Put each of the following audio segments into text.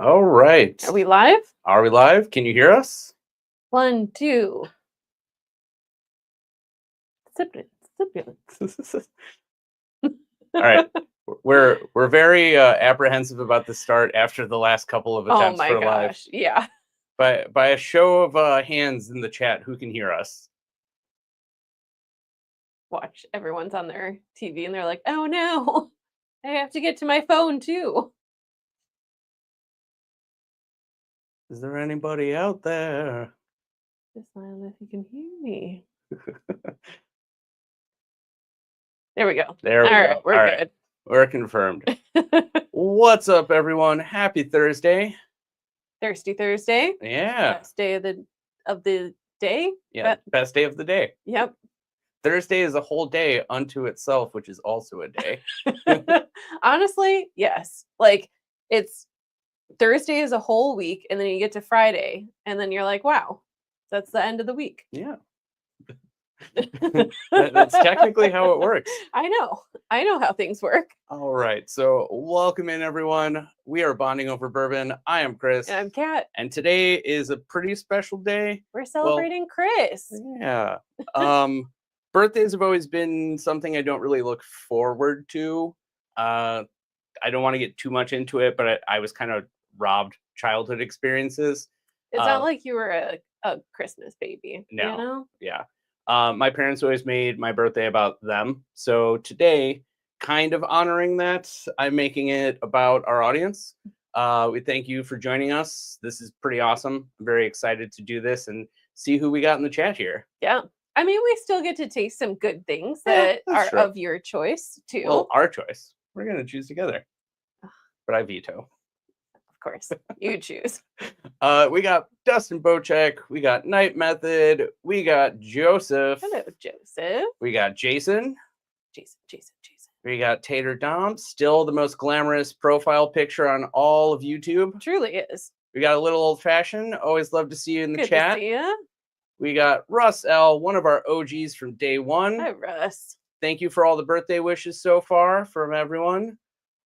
All right. Are we live? Are we live? Can you hear us? 1, 2. Sibilance. All right. We're very apprehensive about the start after the last couple of Oh attempts my for live. gosh. Yeah. By a show of hands in the chat, who can hear us? Watch. Everyone's on their TV and they're like, oh no, I have to get to my phone too. Is there anybody out there? Just smile if you can hear me. There we go. There we All go. right, we're All good. right. We're confirmed. What's up, everyone? Happy Thursday. Thirsty Thursday. Yeah. Best day of the day. Yeah. Best day of the day. Yep. Thursday is a whole day unto itself, which is also a day. Honestly, yes. Like it's Thursday is a whole week, and then you get to Friday, and then you're like, wow, that's the end of the week. Yeah. That's technically how it works. I know how things work. All right. So welcome in, everyone. We are Bonding Over Bourbon. I am Chris. And I'm Kat. And today is a pretty special day. We're celebrating Chris. Yeah. Birthdays have always been something I don't really look forward to. I don't want to get too much into it, but I was kind of robbed childhood experiences. It's not like you were a Christmas baby. No. You know? Yeah. My parents always made my birthday about them. So today, kind of honoring that, I'm making it about our audience. We thank you for joining us. This is pretty awesome. I'm very excited to do this and see who we got in the chat here. Yeah. I mean, we still get to taste some good things that are true. of your choice, too. Well, our choice. We're going to choose together. But I veto. Of course. You choose. We got Dustin Bocek. We got Night Method. We got Joseph. Hello, Joseph. We got Jason. Jason. We got Tater Dom. Still the most glamorous profile picture on all of YouTube. Truly is. We got a little old fashioned. Always love to see you in the Good chat. to see ya. We got Russ L, one of our OGs from day one. Hi, Russ. Thank you for all the birthday wishes so far from everyone.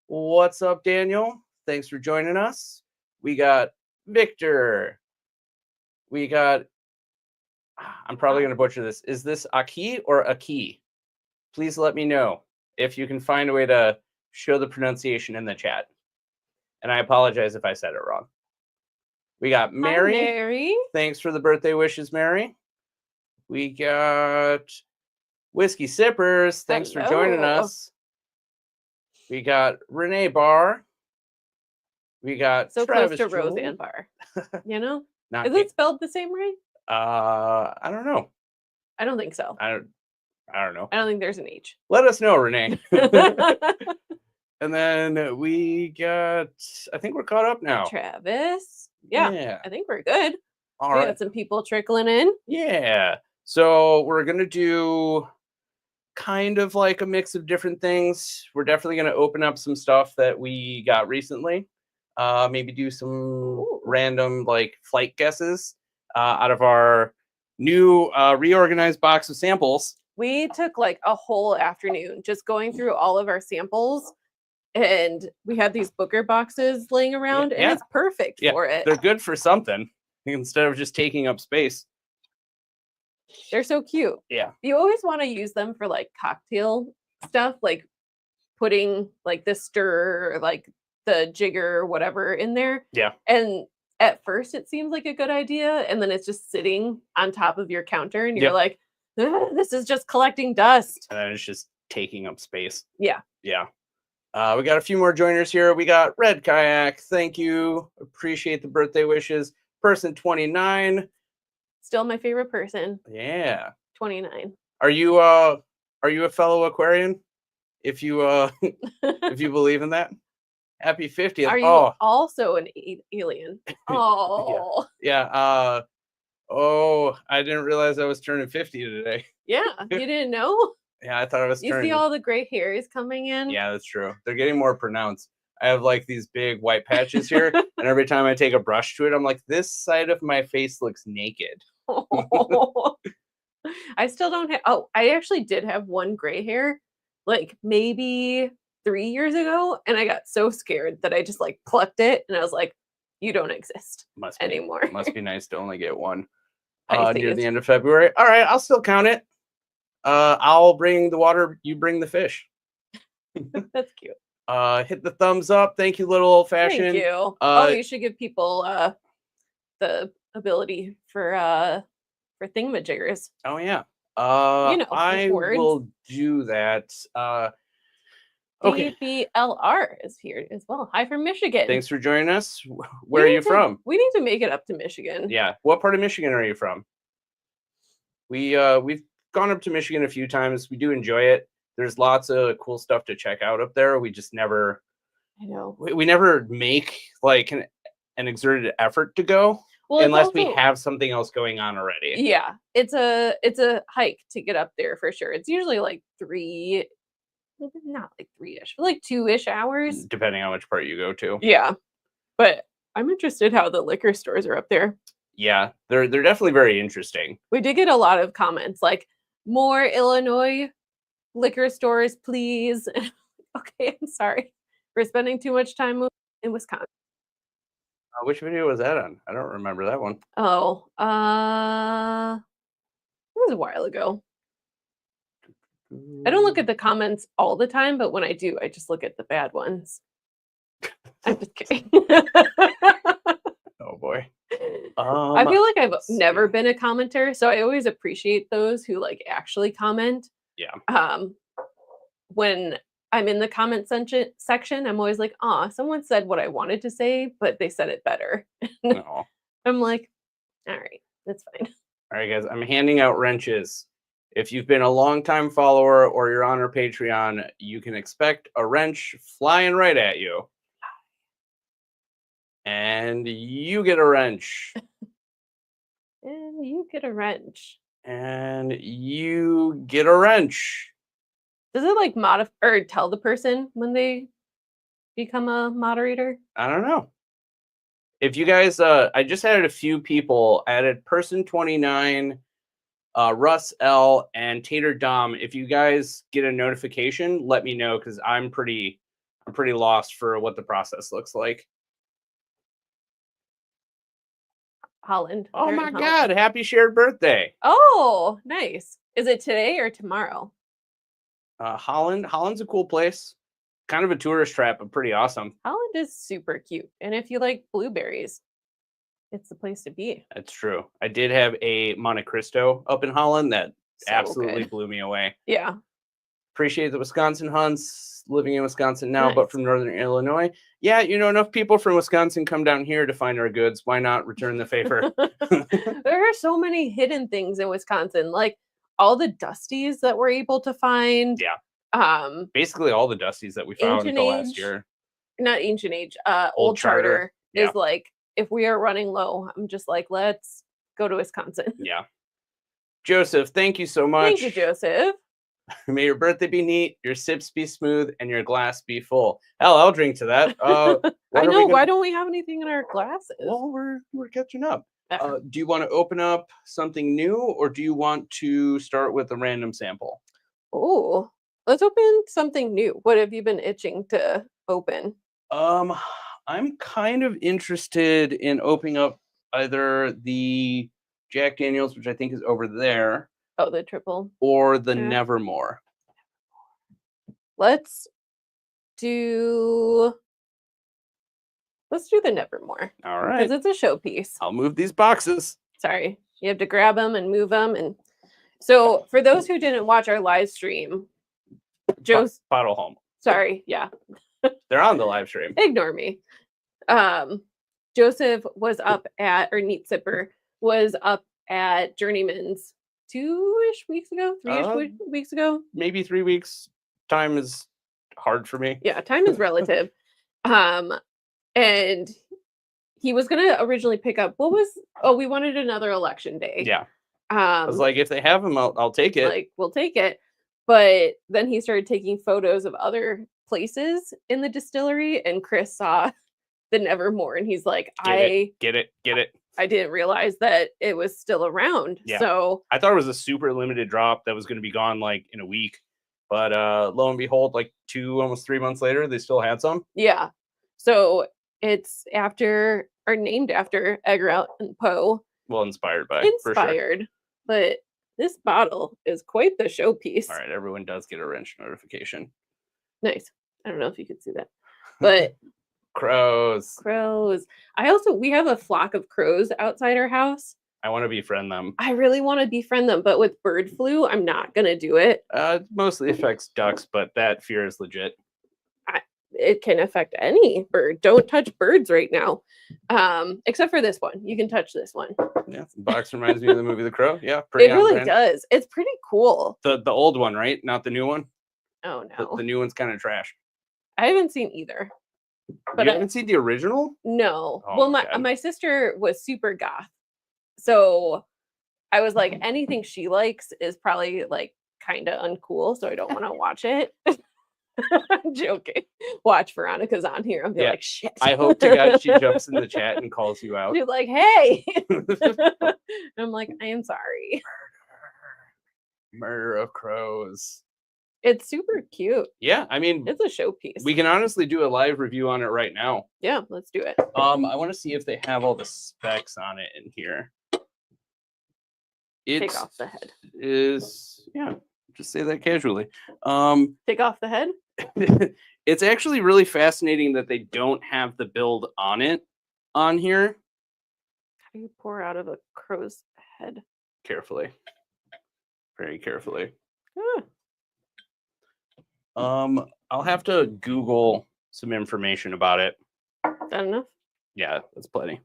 What's up, Daniel? Thanks for joining us. We got Victor. We got, I'm probably going to butcher this. Is this Aki or Aki? Please let me know if you can find a way to show the pronunciation in the chat. And I apologize if I said it wrong. We got Mary. Hi, Mary. Thanks for the birthday wishes, Mary. We got Whiskey Sippers. Thanks for joining us. We got Renee Barr. We got so Travis close to Jewell. Roseanne Barr. You know? Not Is it spelled the same way? I don't know. I don't think so. I don't know. I don't think there's an H. Let us know, Renee. And then we got, I think we're caught up now. Travis. Yeah. I think we're good. All we right. got some people trickling in. Yeah. So we're going to do kind of like a mix of different things. We're definitely going to open up some stuff that we got recently. Maybe do some random like flight guesses out of our new reorganized box of samples. We took like a whole afternoon just going through all of our samples. And we had these Booker boxes laying around, and it's perfect for it. They're good for something instead of just taking up space. They're so cute. Yeah. You always want to use them for like cocktail stuff, like putting like the stir or like the jigger or whatever in there. Yeah. And at first it seems like a good idea, and then it's just sitting on top of your counter, and you're like, this is just collecting dust. And then it's just taking up space. Yeah. Yeah. We got a few more joiners here. We got Red Kayak. Thank you. Appreciate the birthday wishes. Person 29. Still my favorite person. Yeah. 29. Are you a fellow Aquarian? If you if you believe in that. Happy 50th. Are you also an alien? Oh. Yeah. I didn't realize I was turning 50 today. Yeah. You didn't know? Yeah, I thought I was You see all the gray hairs coming in? Yeah, that's true. They're getting more pronounced. I have like these big white patches here, and every time I take a brush to it, I'm like, this side of my face looks naked. I still don't have, I actually did have one gray hair, like maybe 3 years ago, and I got so scared that I just like plucked it, and I was like, you don't exist anymore. Must be nice to only get one Pisces. near the end of February. All right, I'll still count it. I'll bring the water, you bring the fish. That's cute. Hit the thumbs up. Thank you, Little Old Fashioned. Thank you. You should give people the ability for thingamajiggers. Oh yeah. I will do that. Okay. DBLR is here as well. Hi from Michigan. Thanks for joining us. Where are you from? We need to make it up to Michigan. Yeah. What part of Michigan are you from? We've gone up to Michigan a few times. We do enjoy it. There's lots of cool stuff to check out up there. We just never. I know. We never make like an exerted effort to go. Well, unless we have something else going on already. Yeah, it's a hike to get up there for sure. It's usually like not like 3-ish, but like 2-ish hours. Depending on which part you go to. Yeah. But I'm interested how the liquor stores are up there. Yeah, they're definitely very interesting. We did get a lot of comments like, more Illinois liquor stores, please. Okay, I'm sorry. We're spending too much time in Wisconsin. Which video was that on? I don't remember that one. Oh, it was a while ago. I don't look at the comments all the time, but when I do, I just look at the bad ones. I'm just kidding. Oh boy. I feel like I've never been a commenter, so I always appreciate those who like actually comment. Yeah. When I'm in the comment section, I'm always like, someone said what I wanted to say, but they said it better. No. I'm like, all right, that's fine. All right, guys, I'm handing out wrenches. If you've been a longtime follower or you're on our Patreon, you can expect a wrench flying right at you. And you get a wrench. And you get a wrench. And you get a wrench. Does it like modify or tell the person when they become a moderator? I don't know. If you guys, I just added a few people. I added Person 29, Russ L, and Tater Dom. If you guys get a notification, let me know because I'm pretty lost for what the process looks like. Holland. Oh my God! Happy shared birthday. Oh, nice. Is it today or tomorrow? Holland's a cool place. Kind of a tourist trap, but pretty awesome. Holland is super cute. And if you like blueberries, it's the place to be. That's true. I did have a Monte Cristo up in Holland that absolutely blew me away. Yeah. Appreciate the Wisconsin hunts, living in Wisconsin now, but from Northern Illinois. Yeah, enough people from Wisconsin come down here to find our goods. Why not return the favor? There are so many hidden things in Wisconsin, like all the Dusties that we're able to find. Yeah. Basically all the Dusties that we found the last year. Not Ancient Age. Old Charter is like, if we are running low, I'm just like, let's go to Wisconsin. Yeah. Joseph, thank you so much. Thank you, Joseph. May your birthday be neat, your sips be smooth, and your glass be full. Hell, I'll drink to that. I know. Why don't we have anything in our glasses? Well, we're catching up. Do you want to open up something new, or do you want to start with a random sample? Oh, let's open something new. What have you been itching to open? I'm kind of interested in opening up either the Jack Daniels, which I think is over there. Oh, the triple. Or the Nevermore. Let's do the Nevermore. All right. Because it's a showpiece. I'll move these boxes. Sorry. You have to grab them and move them. And so for those who didn't watch our live stream, Joe's bottle home. Sorry. Yeah. They're on the live stream. Ignore me. Joseph was up at, or Neat Sipper was up at Journeyman's 2-ish weeks ago, 3-ish weeks ago. Maybe 3 weeks. Time is hard for me. Yeah, time is relative. And he was gonna originally pick up we wanted another election day. Yeah. I was like, if they have them, I'll take it. Like, we'll take it. But then he started taking photos of other places in the distillery, and Chris saw the Nevermore, and he's like, Get it. I didn't realize that it was still around. Yeah. So I thought it was a super limited drop that was going to be gone like in a week. But lo and behold, like 2, almost 3 months later, they still had some. Yeah. So it's after are named after Edgar Allan Poe. Well, inspired by, for sure. Inspired. But this bottle is quite the showpiece. All right, everyone does get a wrench notification. Nice. I don't know if you could see that. But crows. We have a flock of crows outside our house. I want to befriend them. I really want to befriend them, but with bird flu, I'm not going to do it. It mostly affects ducks, but that fear is legit. It can affect any bird. Don't touch birds right now. Except for this one. You can touch this one. Yeah, the box reminds me of the movie The Crow. Yeah, pretty It really does. It's pretty cool. The old one, right? Not the new one? Oh, no. The new one's kind of trash. I haven't seen either. But you haven't seen the original? No. Oh, well, God. my sister was super goth. So I was like, anything she likes is probably like kind of uncool. So I don't want to watch it. I'm joking. Watch Veronica's on here. I'll be like, shit. I hope to God she jumps in the chat and calls you out. She's like, hey. I'm like, I am sorry. Murder of crows. It's super cute. Yeah, I mean, it's a showpiece. We can honestly do a live review on it right now. Yeah, let's do it. I want to see if they have all the specs on it in here. Take off the head. Just say that casually. Take off the head? It's actually really fascinating that they don't have the build on it on here. How do you pour out of a crow's head? Carefully. Very carefully. Ah. I'll have to Google some information about it. That enough? Yeah, that's plenty.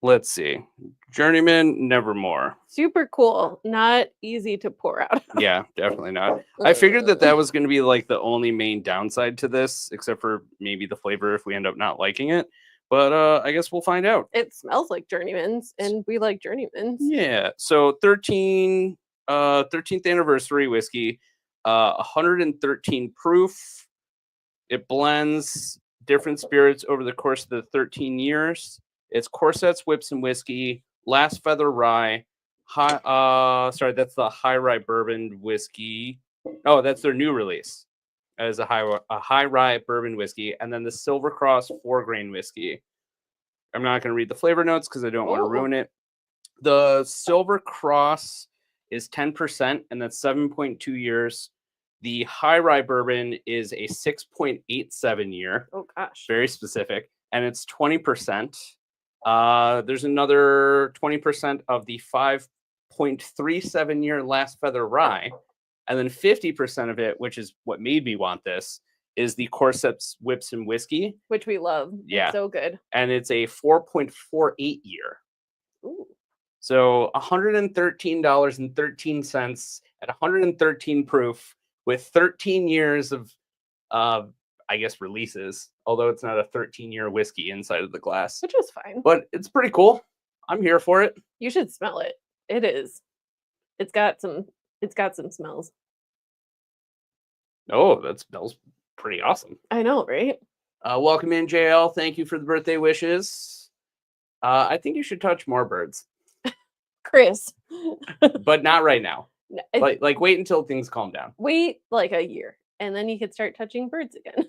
Let's see. Journeyman Nevermore. Super cool. Not easy to pour out. Yeah, definitely not. I figured that was going to be like the only main downside to this, except for maybe the flavor if we end up not liking it. But I guess we'll find out. It smells like Journeyman's, and we like Journeyman's. Yeah. So 13th anniversary whiskey, 113 proof. It blends different spirits over the course of the 13 years. It's Corsets, Whips, and Whiskey, Last Feather Rye. That's the High Rye Bourbon Whiskey. Oh, that's their new release as a High Rye Bourbon Whiskey. And then the Silver Cross 4-grain Whiskey. I'm not going to read the flavor notes because I don't want to ruin it. The Silver Cross is 10%, and that's 7.2 years. The High Rye Bourbon is a 6.87 year. Oh, gosh. Very specific. And it's 20%. There's another 20% of the 5.37 year Last Feather Rye, and then 50% of it, which is what made me want this, is the Corsets, Whips, and Whiskey, which we love. Yeah, it's so good, and it's a 4.48 year. Ooh. So $113.13 at 113 proof with 13 years of I guess releases, although it's not a 13-year whiskey inside of the glass. Which is fine. But it's pretty cool. I'm here for it. You should smell it. It is. It's got some smells. Oh, that smells pretty awesome. I know, right? Welcome in, JL. Thank you for the birthday wishes. I think you should touch more birds. Chris. But not right now. No, like wait until things calm down. Wait like a year, and then you could start touching birds again.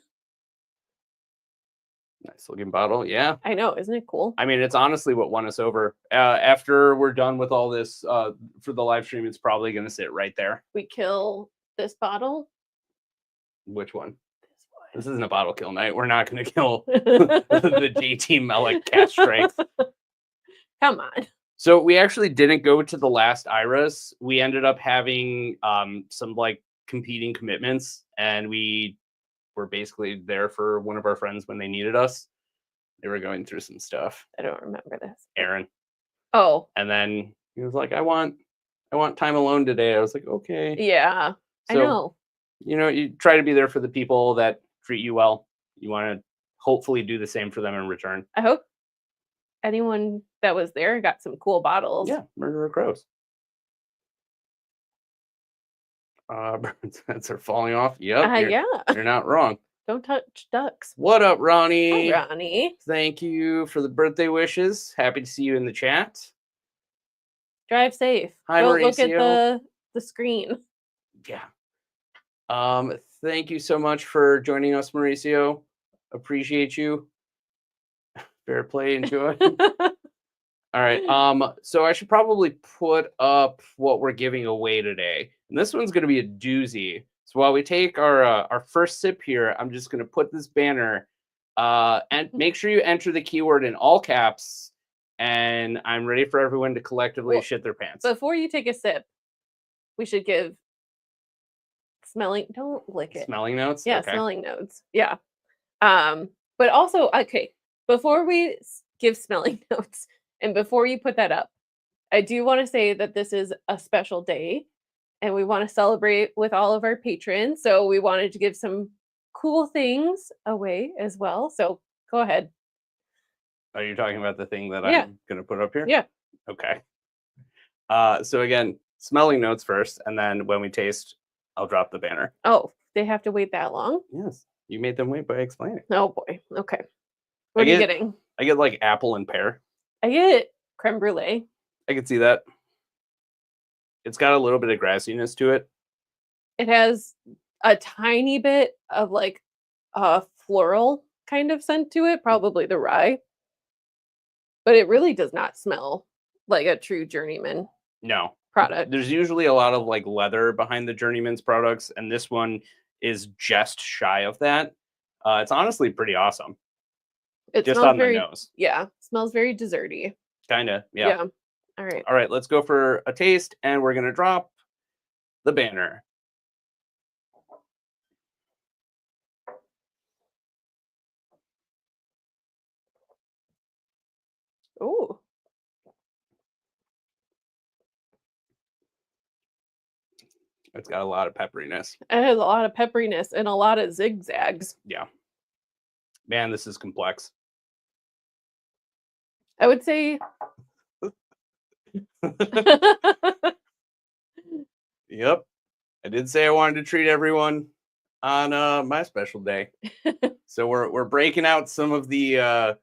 Nice looking bottle. Yeah. I know. Isn't it cool? I mean, it's honestly what won us over. After we're done with all this for the live stream, it's probably going to sit right there. We kill this bottle. Which one? This one. This isn't a bottle kill night. We're not going to kill the JT Mellick cast strength. Come on. So we actually didn't go to the last Iras. We ended up having some like competing commitments, and we were basically there for one of our friends when they needed us. They were going through some stuff. I don't remember this. Aaron. Oh. And then he was like, I want time alone today. I was like, okay. Yeah. So, I know. You know, you try to be there for the people that treat you well. You want to hopefully do the same for them in return. I hope anyone that was there got some cool bottles. Yeah, Murder of Crows. Birds' heads are falling off. Yep. You're not wrong. Don't touch ducks. What up, Ronnie? Hi, Ronnie. Thank you for the birthday wishes. Happy to see you in the chat. Drive safe. Hi, Don't Mauricio. Look at the screen. Yeah. Thank you so much for joining us, Mauricio. Appreciate you. Fair play, enjoy. All right. So I should probably put up what we're giving away today. And this one's gonna be a doozy. So while we take our first sip here, I'm just gonna put this banner and make sure you enter the keyword in all caps. And I'm ready for everyone to collectively Well, shit their pants. Before you take a sip, we should give smelling. Don't lick it. Smelling notes? Yeah, Okay. smelling notes. Yeah. But also, okay, before we give smelling notes and before you put that up, I do want to say that this is a special day and we want to celebrate with all of our patrons. So we wanted to give some cool things away as well. So go ahead. Are you talking about the thing that Yeah. I'm gonna put up here? Yeah. Okay. So again, smelling notes first, and then when we taste, I'll drop the banner. Oh, they have to wait that long? Yes. You made them wait by explaining. Oh boy. Okay. What are you getting? I get like apple and pear. I get creme brulee. I can see that. It's got a little bit of grassiness to it. It has a tiny bit of like a floral kind of scent to it, probably the rye. But it really does not smell like a true journeyman No. product. There's usually a lot of like leather behind the Journeyman's products, and this one is just shy of that. It's honestly pretty awesome. It Just smells on very, the nose. yeah, smells very desserty. Kinda, yeah. All right. All right, let's go for a taste, and we're gonna drop the banner. Ooh. It's got a lot of pepperiness. It has a lot of pepperiness and a lot of zigzags. Yeah. Man, this is complex. I would say Yep. I did say I wanted to treat everyone on my special day. So we're breaking out some of the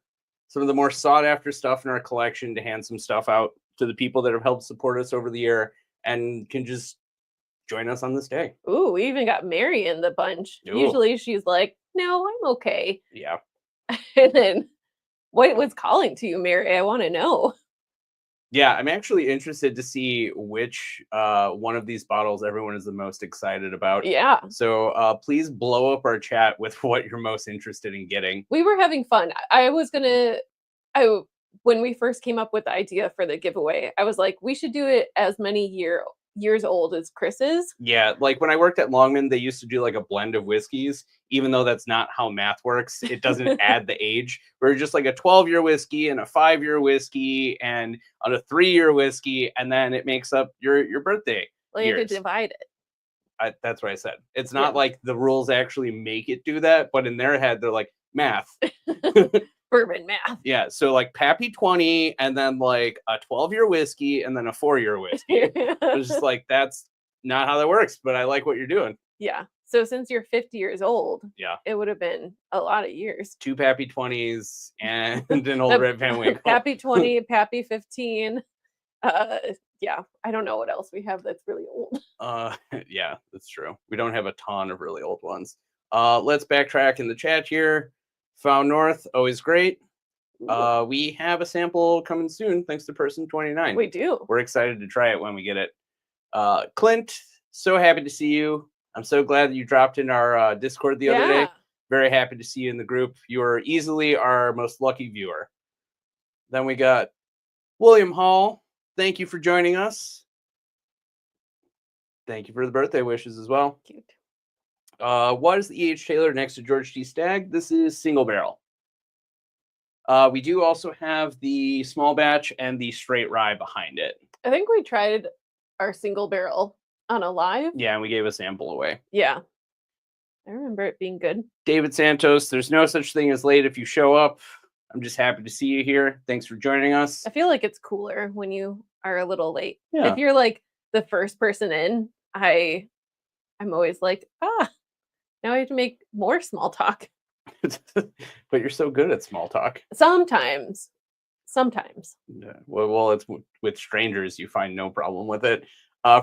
more sought after stuff in our collection to hand some stuff out to the people that have helped support us over the year and can just join us on this day. ooh, we even got Mary in the bunch. Ooh. Usually she's like, no, I'm okay. Yeah. And then what was calling to you, Mary? I want to know. Yeah, I'm actually interested to see which one of these bottles everyone is the most excited about. Yeah. So please blow up our chat with what you're most interested in getting. We were having fun. When we first came up with the idea for the giveaway, I was like, we should do it as many years old as Chris's. Yeah, like when I worked at Longman, they used to do like a blend of whiskeys, even though that's not how math works. It doesn't add the age. We're just like a 12-year whiskey and a 5-year whiskey and on a 3-year whiskey, and then it makes up your birthday. Well, you have years. to divide it. That's what I said. It's not like the rules actually make it do that, but in their head, they're like, math. Bourbon math. Yeah, so like Pappy 20 and then like a 12-year whiskey and then a 4-year whiskey. It's just like, that's not how that works, but I like what you're doing. Yeah. So since you're 50 years old, Yeah, it would have been a lot of years. 2 Pappy 20s and an old Red Van Winkle. Pappy 20, Pappy 15. Yeah, I don't know what else we have that's really old. Yeah, that's true. We don't have a ton of really old ones. Let's backtrack in the chat here. Found North, always great. We have a sample coming soon, thanks to person 29. We do. We're excited to try it when we get it. Clint, so happy to see you. I'm so glad that you dropped in our Discord the other day. Very happy to see you in the group. You are easily our most lucky viewer. Then we got William Hall. Thank you for joining us. Thank you for the birthday wishes as well. Cute. What is the E.H. Taylor next to George T. Stagg? This is single barrel. We do also have the small batch and the straight rye behind it. I think we tried our single barrel on a live. Yeah, and we gave a sample away. Yeah. I remember it being good. David Santos, there's no such thing as late if you show up. I'm just happy to see you here. Thanks for joining us. I feel like it's cooler when you are a little late. Yeah. If you're like the first person in, I'm always like, now I have to make more small talk. But you're so good at small talk. Sometimes. Yeah. Well, it's with strangers, you find no problem with it.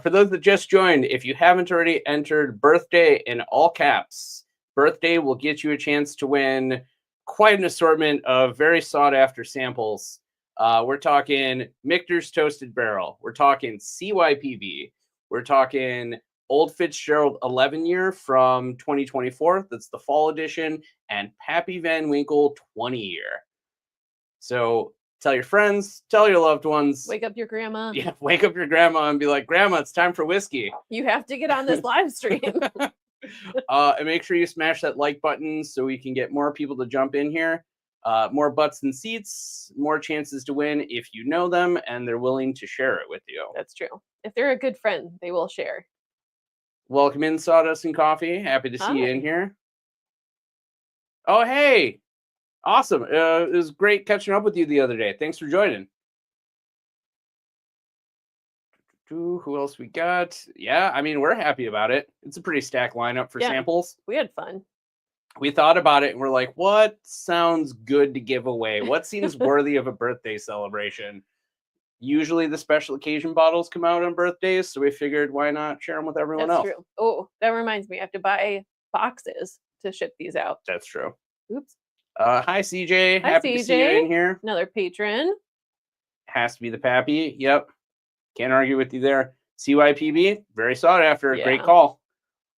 For those that just joined, if you haven't already entered birthday in all caps, birthday will get you a chance to win quite an assortment of very sought after samples. We're talking Michter's Toasted Barrel. We're talking CYPB. We're talking Old Fitzgerald 11 year from 2024. That's the fall edition, and Pappy Van Winkle 20 year. So tell your friends, tell your loved ones. Wake up your grandma. Yeah, wake up your grandma and be like, Grandma, it's time for whiskey. You have to get on this live stream. And make sure you smash that like button so we can get more people to jump in here. More butts and seats, more chances to win if you know them and they're willing to share it with you. That's true. If they're a good friend, they will share. Welcome in, Sawdust and Coffee. Happy to see you in Hi. here. Oh, hey. Awesome. It was great catching up with you the other day. Thanks for joining. Who else we got? Yeah, I mean, we're happy about it. It's a pretty stacked lineup for Yeah. samples. We had fun. We thought about it and we're like, what sounds good to give away? What seems worthy of a birthday celebration? Usually the special occasion bottles come out on birthdays, so we figured why not share them with everyone That's else? true. Oh, that reminds me. I have to buy boxes to ship these out. That's true. Oops. Hi, CJ. Hi, Happy to see you CJ. in here. Another patron. Has to be the Pappy. Yep. Can't argue with you there. CYPB, very sought after. Yeah. Great call.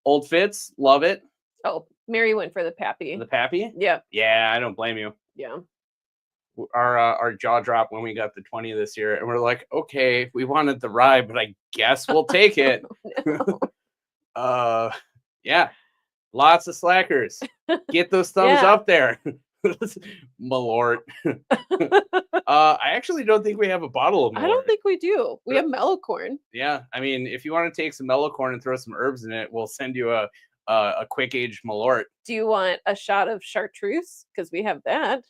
Old Fitz, love it. Oh, Mary went for the Pappy. The Pappy? Yep. Yeah, I don't blame you. Yeah. Our jaw dropped when we got the 20 this year, and we're like, okay, we wanted the rye, but I guess we'll take it. No. Yeah, lots of slackers. Get those thumbs Yeah. up there. Malort. I actually don't think we have a bottle of Malort. I don't think we do. We have mellow corn. Yeah, I mean, if you want to take some mellow corn and throw some herbs in it, we'll send you a quick aged Malort. Do you want a shot of chartreuse? Because we have that.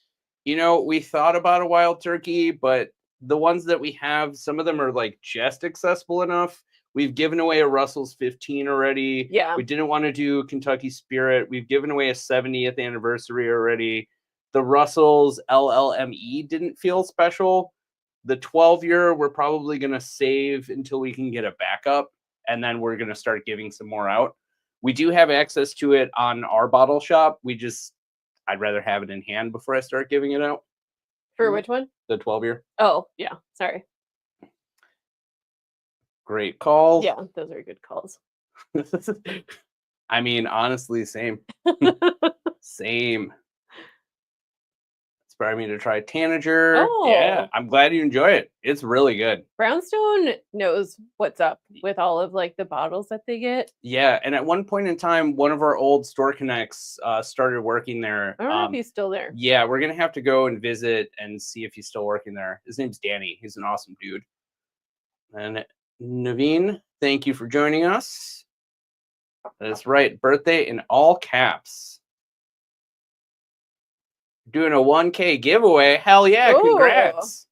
You know, we thought about a wild turkey, but the ones that we have, some of them are like just accessible enough. We've given away a Russell's 15 already. Yeah. We didn't want to do Kentucky Spirit. We've given away a 70th anniversary already. The Russell's LLME didn't feel special. The 12-year, we're probably going to save until we can get a backup, and then we're going to start giving some more out. We do have access to it on our bottle shop. I'd rather have it in hand before I start giving it out. For which one? The 12-year. Oh, yeah. Sorry. Great call. Yeah, those are good calls. I mean, honestly, same. Same. Inspired me to try Tanager. Yeah, Oh. I'm glad you enjoy it. It's really good. Brownstone knows what's up with all of like the bottles that they get. Yeah, and at one point in time, one of our old store connects started working there. I don't know if he's still there. Yeah, we're gonna have to go and visit and see if he's still working there. His name's Danny. He's an awesome dude. And Naveen, thank you for joining us. That's right, birthday in all caps. Doing a 1K giveaway. Hell yeah, Ooh. congrats.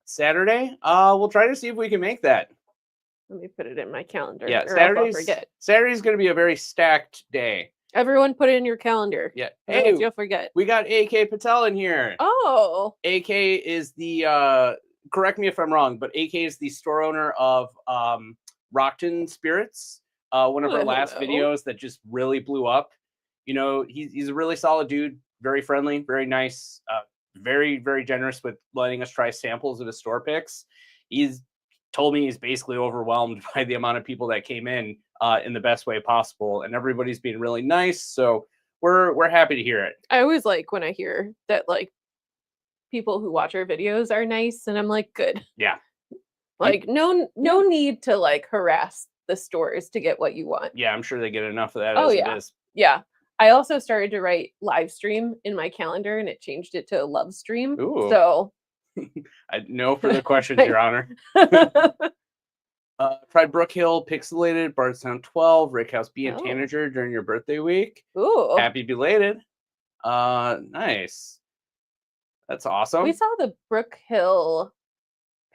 Saturday? We'll try to see if we can make that. Let me put it in my calendar. Yeah, or else I'll forget. Saturday's gonna be a very stacked day. Everyone put it in your calendar. Yeah. Hey, Hey, you'll forget. we got AK Patel in here. Oh. AK is the correct me if I'm wrong, but AK is the store owner of Chi Spirits, one of our last Hello. videos that just really blew up. You know, he's a really solid dude, very friendly, very nice, very, very generous with letting us try samples of his store picks. He's told me he's basically overwhelmed by the amount of people that came in the best way possible, and everybody's being really nice. So we're happy to hear it. I always like when I hear that like people who watch our videos are nice, and I'm like, good. Yeah. Like no need to like harass the stores to get what you want. Yeah, I'm sure they get enough of that Oh, as yeah. it is. Yeah. I also started to write live stream in my calendar and it changed it to love stream. Ooh. So No further questions, Your Honor. Tried Brook Hill, Pixelated, Bardstown 12, Rickhouse B, and Oh. Tanager during your birthday week. ooh. Happy belated. Nice. That's awesome. We saw the Brook Hill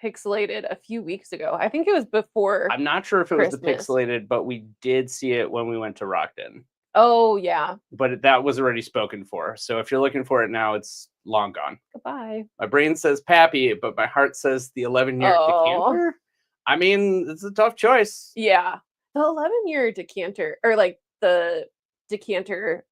pixelated a few weeks ago. I think it was before. I'm not sure if it was the Christmas. Pixelated, but we did see it when we went to Rockton. Oh yeah. But that was already spoken for. So if you're looking for it now, it's long gone. Goodbye. My brain says Pappy, but my heart says the 11-year Oh. decanter. I mean, it's a tough choice. Yeah. The 11-year decanter or like the decanter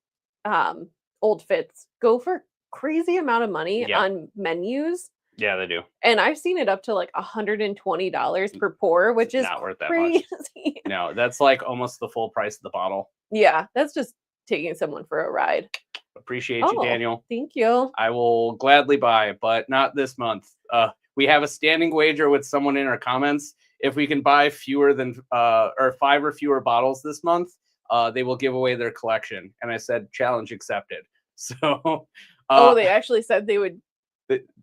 Old Fits go for crazy amount of money Yeah. on menus. Yeah, they do. And I've seen it up to like $120 per pour, which is Not worth that crazy. much. No, that's like almost the full price of the bottle. Yeah, that's just taking someone for a ride. Appreciate you, Daniel. Thank you. I will gladly buy, but not this month. We have a standing wager with someone in our comments. If we can buy fewer than or 5 or fewer bottles this month, they will give away their collection. And I said, challenge accepted. So, They actually said they would.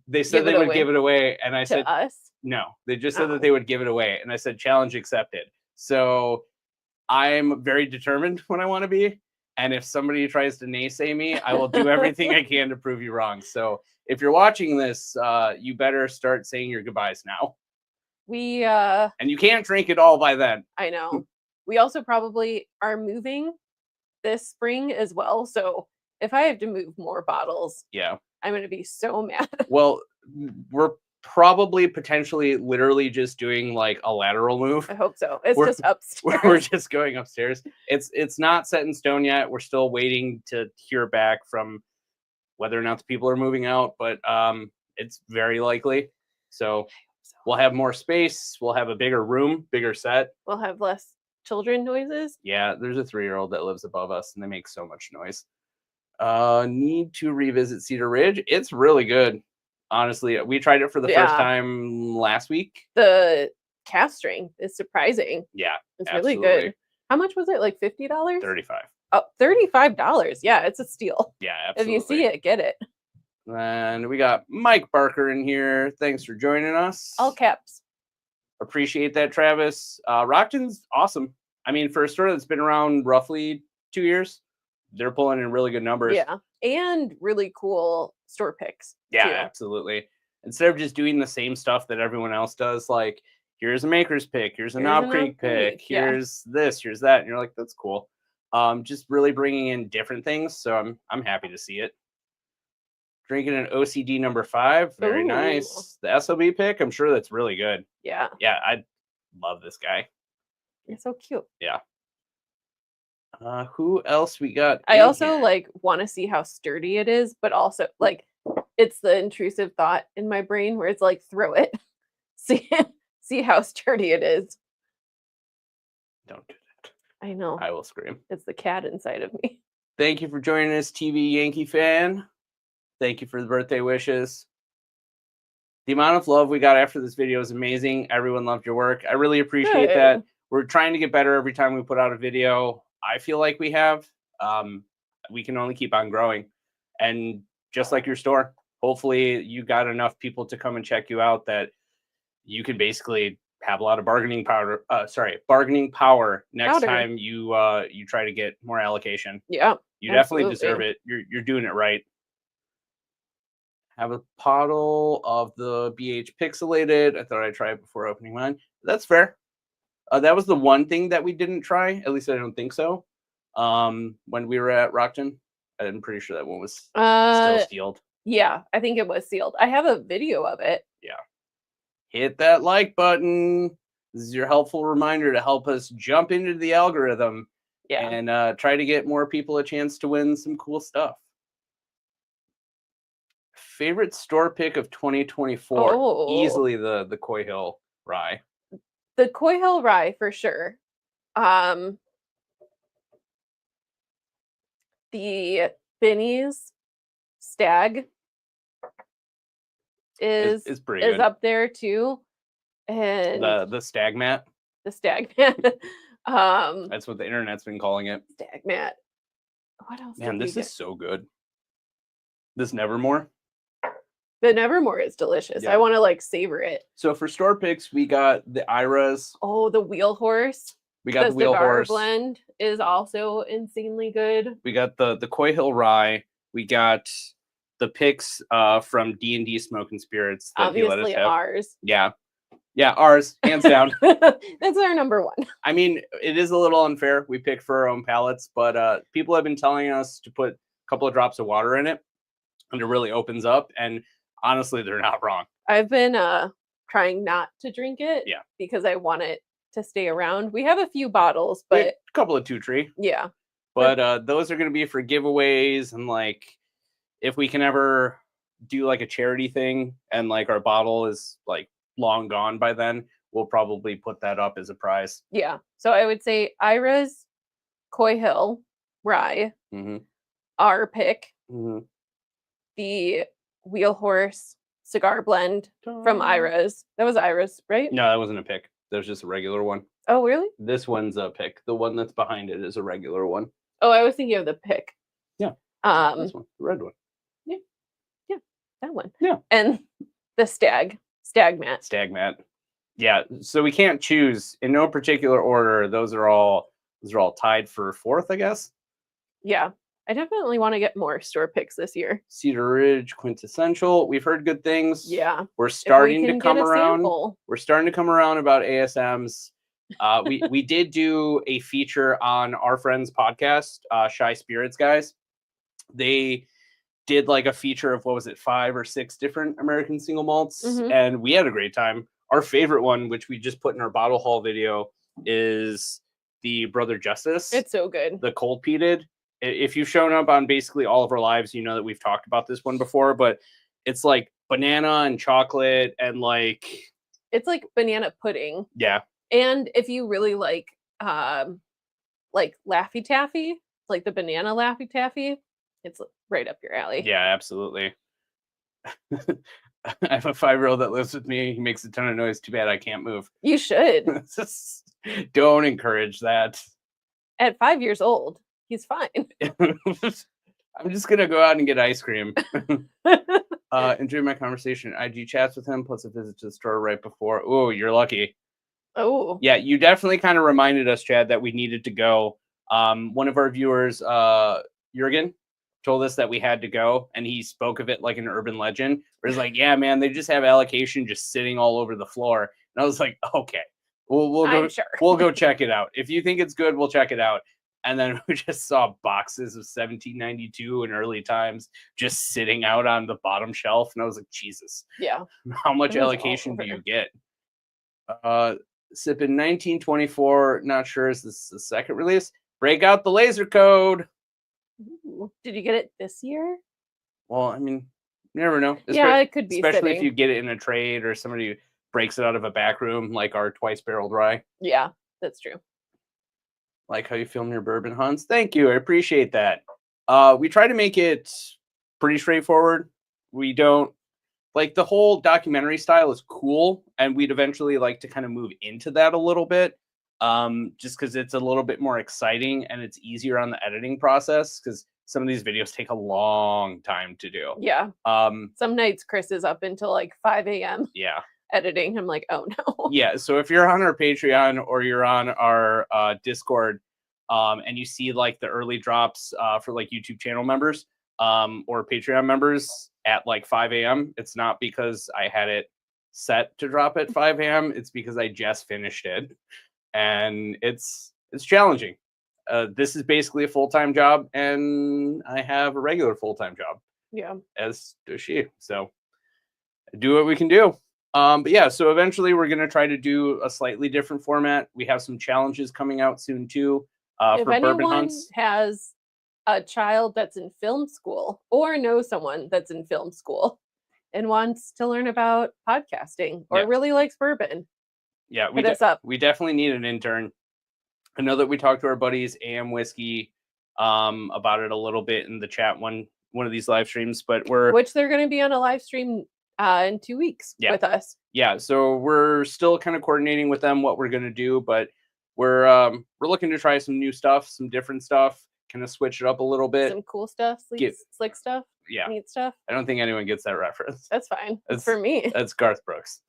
They said they would give it away, and I said, us? no. They just said that they would give it away, and I said, challenge accepted. So I'm very determined when I want to be, and if somebody tries to naysay me, I will do everything I can to prove you wrong. So if you're watching this, you better start saying your goodbyes now. And you can't drink it all by then. I know. We also probably are moving this spring as well, so if I have to move more bottles, yeah, I'm going to be so mad. Well, we're probably potentially literally just doing like a lateral move. I hope so. It's just upstairs. We're just going upstairs. It's not set in stone yet. We're still waiting to hear back from whether or not the people are moving out, but it's very likely. So we'll have more space. We'll have a bigger room, bigger set. We'll have less children noises. Yeah, there's a 3-year-old that lives above us, and they make so much noise. Need to revisit Cedar Ridge. It's really good. Honestly, we tried it for the first time last week. The cast strength is surprising. Yeah, it's really good. How much was it? Like $50? $35. Oh, $35. Yeah, it's a steal. Yeah, absolutely. If you see it, get it. And we got Mike Barker in here. Thanks for joining us. All caps. Appreciate that, Travis. Rockton's awesome. I mean, for a store that's been around roughly 2 years, they're pulling in really good numbers. Yeah, and really cool store picks. Yeah, too. Absolutely. Instead of just doing the same stuff that everyone else does, like here's a Maker's pick, here's a Knob Creek pick, here's this, here's that, and you're like, that's cool. Just really bringing in different things. So I'm happy to see it. Drinking an OCD number 5, very nice. The SOB pick, I'm sure that's really good. Yeah. Yeah, I love this guy. You're so cute. Yeah. Who else we got? I also like want to see how sturdy it is, but also like it's the intrusive thought in my brain where it's like throw it, see how sturdy it is. Don't do that. I know. I will scream. It's the cat inside of me. Thank you for joining us, TV Yankee fan. Thank you for the birthday wishes. The amount of love we got after this video is amazing. Everyone loved your work. I really appreciate that. We're trying to get better every time we put out a video. I feel like we have. We can only keep on growing. And just like your store, hopefully you got enough people to come and check you out that you can basically have a lot of bargaining power. Bargaining power next time you try to get more allocation. Yeah, you definitely deserve it. You're doing it right. Have a bottle of the BH Pixelated. I thought I'd try it before opening mine. That's fair. That was the one thing that we didn't try. At least I don't think so. When we were at Rockton, I'm pretty sure that one was still sealed. Yeah, I think it was sealed. I have a video of it. Yeah. Hit that like button. This is your helpful reminder to help us jump into the algorithm. Yeah. And try to get more people a chance to win some cool stuff. Favorite store pick of 2024? Oh. Easily the Coy Hill Rye. The Coy Hill Rye for sure. The Binny's Stag is pretty good. Up there too. And the Stag Mat. The Stag Mat. That's what the internet's been calling it. Stag Mat. What else? Man, this is so good. This Nevermore. The Nevermore is delicious. Yeah. I want to like savor it. So for store picks, we got the Iras. Oh, the Wheel Horse. We got the Wheel Horse blend is also insanely good. We got the Coy Hill Rye. We got the picks from D&D Smoking Spirits. That obviously ours. Yeah, ours, hands down. That's our number one. I mean, it is a little unfair. We pick for our own palates, but people have been telling us to put a couple of drops of water in it, and it really opens up. And honestly, they're not wrong. I've been trying not to drink it. Yeah. Because I want it to stay around. We have a few bottles, but a couple of 2 Tree. Yeah. But those are going to be for giveaways and like if we can ever do like a charity thing and like our bottle is like long gone by then, we'll probably put that up as a prize. Yeah. So I would say Ira's Coy Hill Rye, Mm-hmm. our pick, Mm-hmm. the Wheel Horse cigar blend from Ira's. That was Ira's, right? No, that wasn't a pick. That was just a regular one. Oh, really? This one's a pick. The one that's behind it is a regular one. Oh, I was thinking of the pick. Yeah. This one, the red one. Yeah, that one. Yeah. And the Stag Mat. Yeah. So we can't choose in no particular order. Those are all tied for fourth, I guess. Yeah. I definitely want to get more store picks this year. Cedar Ridge Quintessential. We've heard good things. Yeah. We're starting to come around. Sample. We're starting to come around about ASMs. We did do a feature on our friends' podcast, Chi Spirits Guys. They did like a feature of, what was it, 5 or 6 different American single malts, and we had a great time. Our favorite one, which we just put in our bottle haul video, is the Brother Justice. It's so good. The cold peated. If you've shown up on basically all of our lives, you know that we've talked about this one before, but it's like banana and chocolate and like... It's like banana pudding. Yeah. And if you really like Laffy Taffy, like the banana Laffy Taffy, it's right up your alley. Yeah, absolutely. I have a 5-year-old that lives with me. He makes a ton of noise. Too bad I can't move. You should. Don't encourage that. At 5 years old, he's fine. I'm just going to go out and get ice cream. Enjoy my conversation. IG chats with him, plus a visit to the store right before. Oh, you're lucky. Oh. Yeah, you definitely kind of reminded us, Chad, that we needed to go. One of our viewers, Jurgen, told us that we had to go, and he spoke of it like an urban legend. Where he's like, yeah, man, they just have allocation just sitting all over the floor. And I was like, okay, we'll go. Sure. We'll go check it out. If you think it's good, we'll check it out. And then we just saw boxes of 1792 in early times just sitting out on the bottom shelf, and I was like, Jesus, yeah, how much allocation do you get? Sipping 1924. Not sure is this the second release. Break out the laser code. Ooh. Did you get it this year? Well, I mean, you never know. Yeah, it could be. Especially if you get it in a trade or somebody breaks it out of a back room, like our twice barreled rye. Yeah, that's true. Like how you film your bourbon hunts. Thank you. I appreciate that. We try to make it pretty straightforward. We don't like the whole documentary style is cool, and we'd eventually like to kind of move into that a little bit. Just because it's a little bit more exciting and it's easier on the editing process, because some of these videos take a long time to do. Yeah. Some nights Chris is up until like 5 a.m. Yeah. Editing. I'm like, oh no. Yeah. So if you're on our Patreon or you're on our Discord, and you see like the early drops for like YouTube channel members or Patreon members at like 5 a.m., it's not because I had it set to drop at 5 a.m. It's because I just finished it. And it's challenging. This is basically a full-time job, and I have a regular full-time job. Yeah. As does she. So do what we can do. But yeah, so eventually we're going to try to do a slightly different format. We have some challenges coming out soon too. If for anyone bourbon hunts. has a child that's in film school or knows someone that's in film school and wants to learn about podcasting or really likes bourbon, yeah, we definitely need an intern. I know that we talked to our buddies AM Whiskey about it a little bit in the chat one of these live streams, but which they're going to be on a live stream in 2 weeks with us. Yeah, so we're still kind of coordinating with them what we're going to do, but we're looking to try some new stuff, some different stuff, kind of switch it up a little bit. Some cool stuff, slick stuff, neat stuff. I don't think anyone gets that reference. That's fine. It's for me. That's Garth Brooks.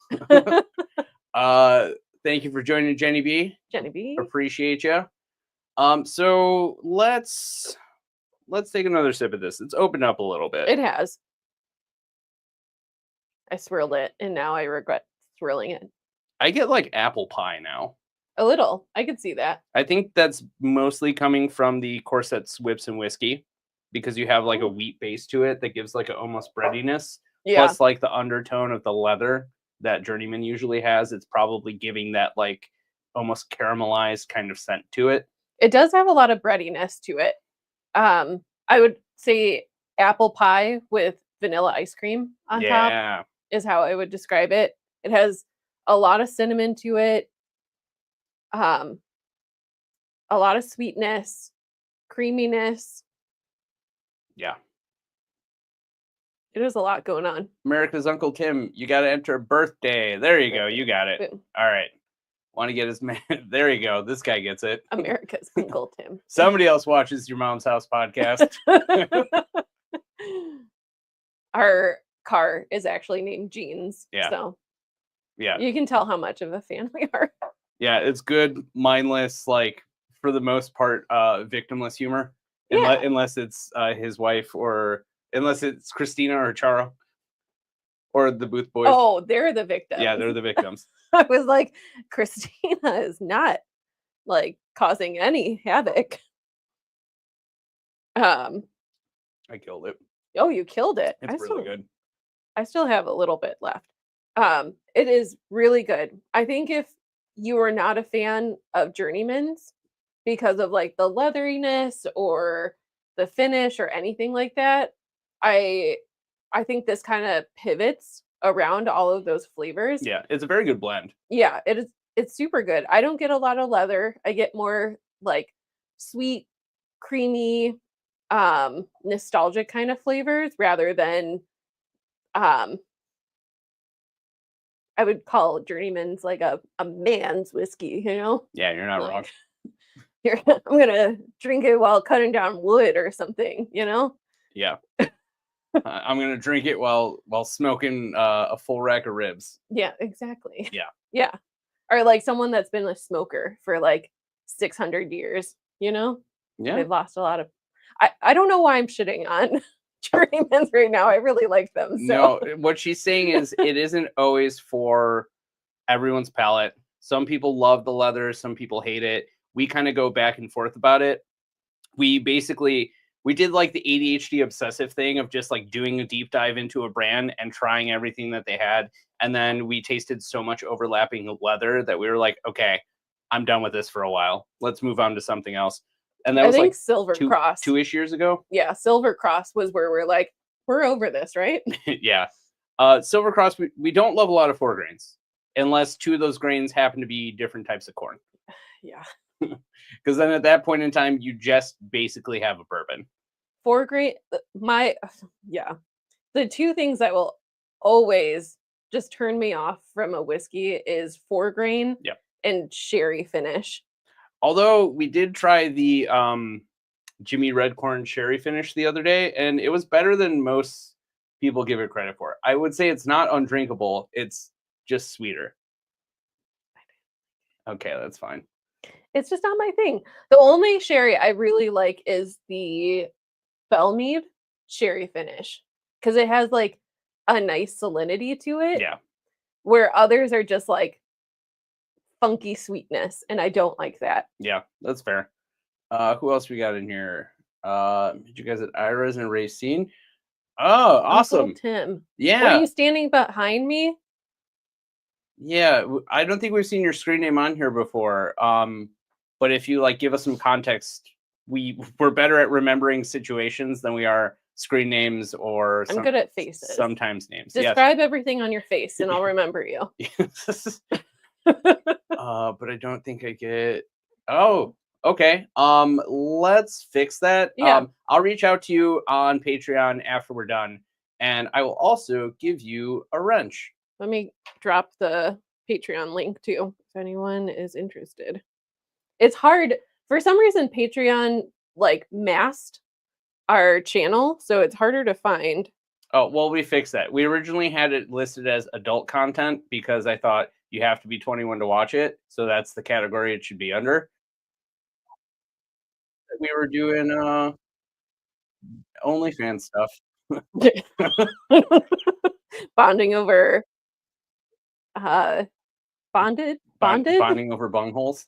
Thank you for joining, Jenny B. Jenny B. Appreciate you. So let's take another sip of this. It's opened up a little bit. It has. I swirled it, and now I regret swirling it. I get like apple pie now. A little. I could see that. I think that's mostly coming from the Corset Swips and whiskey, because you have like a wheat base to it that gives like an almost breadiness. Yeah. Plus like the undertone of the leather that Journeyman usually has. It's probably giving that like almost caramelized kind of scent to it. It does have a lot of breadiness to it. I would say apple pie with vanilla ice cream on top Yeah. is how I would describe it. It has a lot of cinnamon to it, a lot of sweetness, creaminess. Yeah. It is a lot going on. America's Uncle Tim, you got to enter birthday. There you go. You got it. Boom. All right. Want to get his man? There you go. This guy gets it. America's Uncle Tim. Somebody else watches Your Mom's House podcast. Our car is actually named Jeans. Yeah. So Yeah. you can tell how much of a fan we are. Yeah. It's good, mindless, like for the most part, victimless humor. Yeah. Unless it's his wife or unless it's Christina or Charo or the Booth Boys. Oh, they're the victims. Yeah, they're the victims. I was like, Christina is not like causing any havoc. I killed it. Oh, you killed it. It's really good. I still have a little bit left. It is really good. I think if you are not a fan of Journeyman's because of like the leatheriness or the finish or anything like that, I think this kind of pivots around all of those flavors. Yeah, it's a very good blend. Yeah, it's super good. I don't get a lot of leather. I get more like sweet, creamy, nostalgic kind of flavors rather than I would call Journeyman's like a man's whiskey, you know? Yeah, you're not wrong. I'm gonna drink it while cutting down wood or something, you know? Yeah. I'm gonna drink it while smoking a full rack of ribs. Yeah, exactly. Yeah. Yeah. Or like someone that's been a smoker for like 600 years, you know? Yeah. They've lost a lot of I don't know why I'm shitting on Journeyman's right now. I really like them. So No, what she's saying is it isn't always for everyone's palate. Some people love the leather, some people hate it. We kind of go back and forth about it. We did like the ADHD obsessive thing of just like doing a deep dive into a brand and trying everything that they had. And then we tasted so much overlapping leather that we were like, okay, I'm done with this for a while. Let's move on to something else. And that I was think like Silver Cross. 2-ish years ago. Yeah, Silver Cross was where we're like, we're over this, right? Yeah. Silver Cross, we don't love a lot of 4 grains unless 2 of those grains happen to be different types of corn. Yeah. Because then at that point in time, you just basically have a bourbon. 4 grain, the 2 things that will always just turn me off from a whiskey is 4 grain and sherry finish. Although we did try the Jimmy Redcorn sherry finish the other day, and it was better than most people give it credit for. I would say it's not undrinkable. It's just sweeter. Okay, that's fine. It's just not my thing. The only sherry I really like is the Bellmead sherry finish because it has like a nice salinity to it. Yeah. Where others are just like funky sweetness, and I don't like that. Yeah, that's fair. Who else we got in here? You guys at Ira's and Racine. Oh, awesome. Uncle Tim. Yeah. Were you standing behind me? Yeah, I don't think we've seen your screen name on here before. But if you like give us some context, we're better at remembering situations than we are screen names or I'm good at faces. Sometimes names. Describe everything on your face and I'll remember you. But I don't think I get okay. Let's fix that. Yeah. I'll reach out to you on Patreon after we're done, and I will also give you a wrench. Let me drop the Patreon link too, if anyone is interested. It's hard. For some reason, Patreon like masked our channel, so it's harder to find. Oh, well, we fixed that. We originally had it listed as adult content because I thought you have to be 21 to watch it. So that's the category it should be under. We were doing OnlyFans stuff. Bonding over bonded? Bonding over bungholes.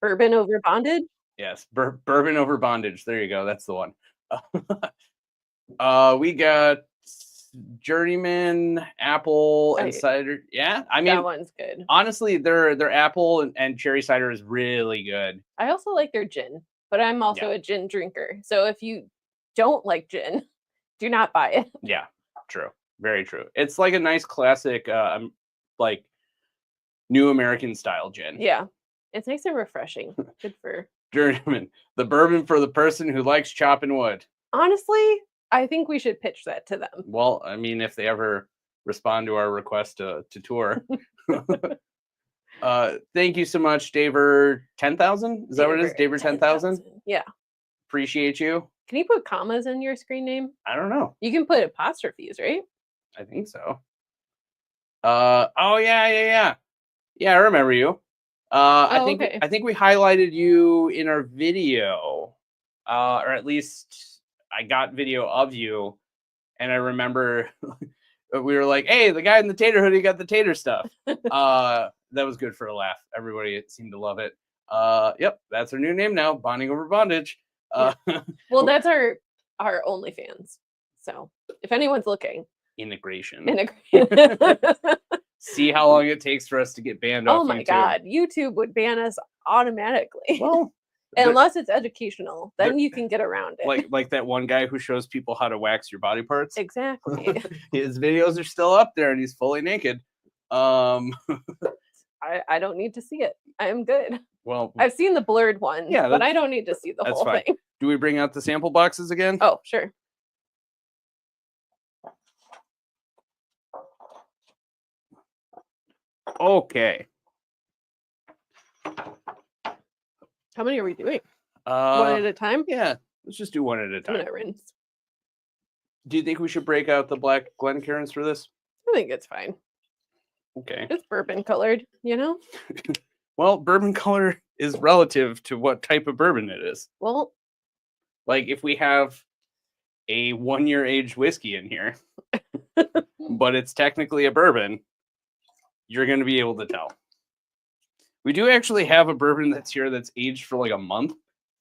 Bourbon over bondage? Yes, bourbon over bondage. There you go. That's the one. We got Journeyman, apple, and cider. Yeah, I mean, that one's good. Honestly, their apple and cherry cider is really good. I also like their gin, but I'm also a gin drinker. So if you don't like gin, Do not buy it. Yeah, true. Very true. It's like a nice classic, like new American style gin. Yeah. It's nice and refreshing. Good for Journeyman, the bourbon for the person who likes chopping wood. honestly, I think we should pitch that to them. Well, I mean, if they ever respond to our request to tour. Thank you so much, Daver 10,000. Is that what it is? Daver 10,000. Yeah. Appreciate you. Can you put commas in your screen name? I don't know. You can put apostrophes, right? I think so. Oh yeah. Yeah, I remember you. I think we highlighted you in our video, or at least I got video of you, and I remember we were like, "Hey, the guy in the tater hoodie got the tater stuff." That was good for a laugh. Everybody seemed to love it. Yep, that's our new name now, Bonding Over Bondage. Well, that's our OnlyFans. So if anyone's looking, integration. See how long it takes for us to get banned off. Oh my God, YouTube would ban us automatically. Well, unless it's educational, then you can get around it. Like that one guy who shows people how to wax your body parts. Exactly. His videos are still up there, and he's fully naked. I don't need to see it. I'm good. Well, I've seen the blurred one, but I don't need to see the whole thing. Do we bring out the sample boxes again? Oh, sure. Okay. How many are we doing? One at a time? Yeah, let's just do one at a time. I'm gonna rinse. Do you think we should break out the black Glencairns for this? I think it's fine. Okay. It's bourbon colored, you know? Well, bourbon color is relative to what type of bourbon it is. Well, like if we have a 1-year aged whiskey in here, but it's technically a bourbon, you're going to be able to tell. We do actually have a bourbon that's here that's aged for like a month.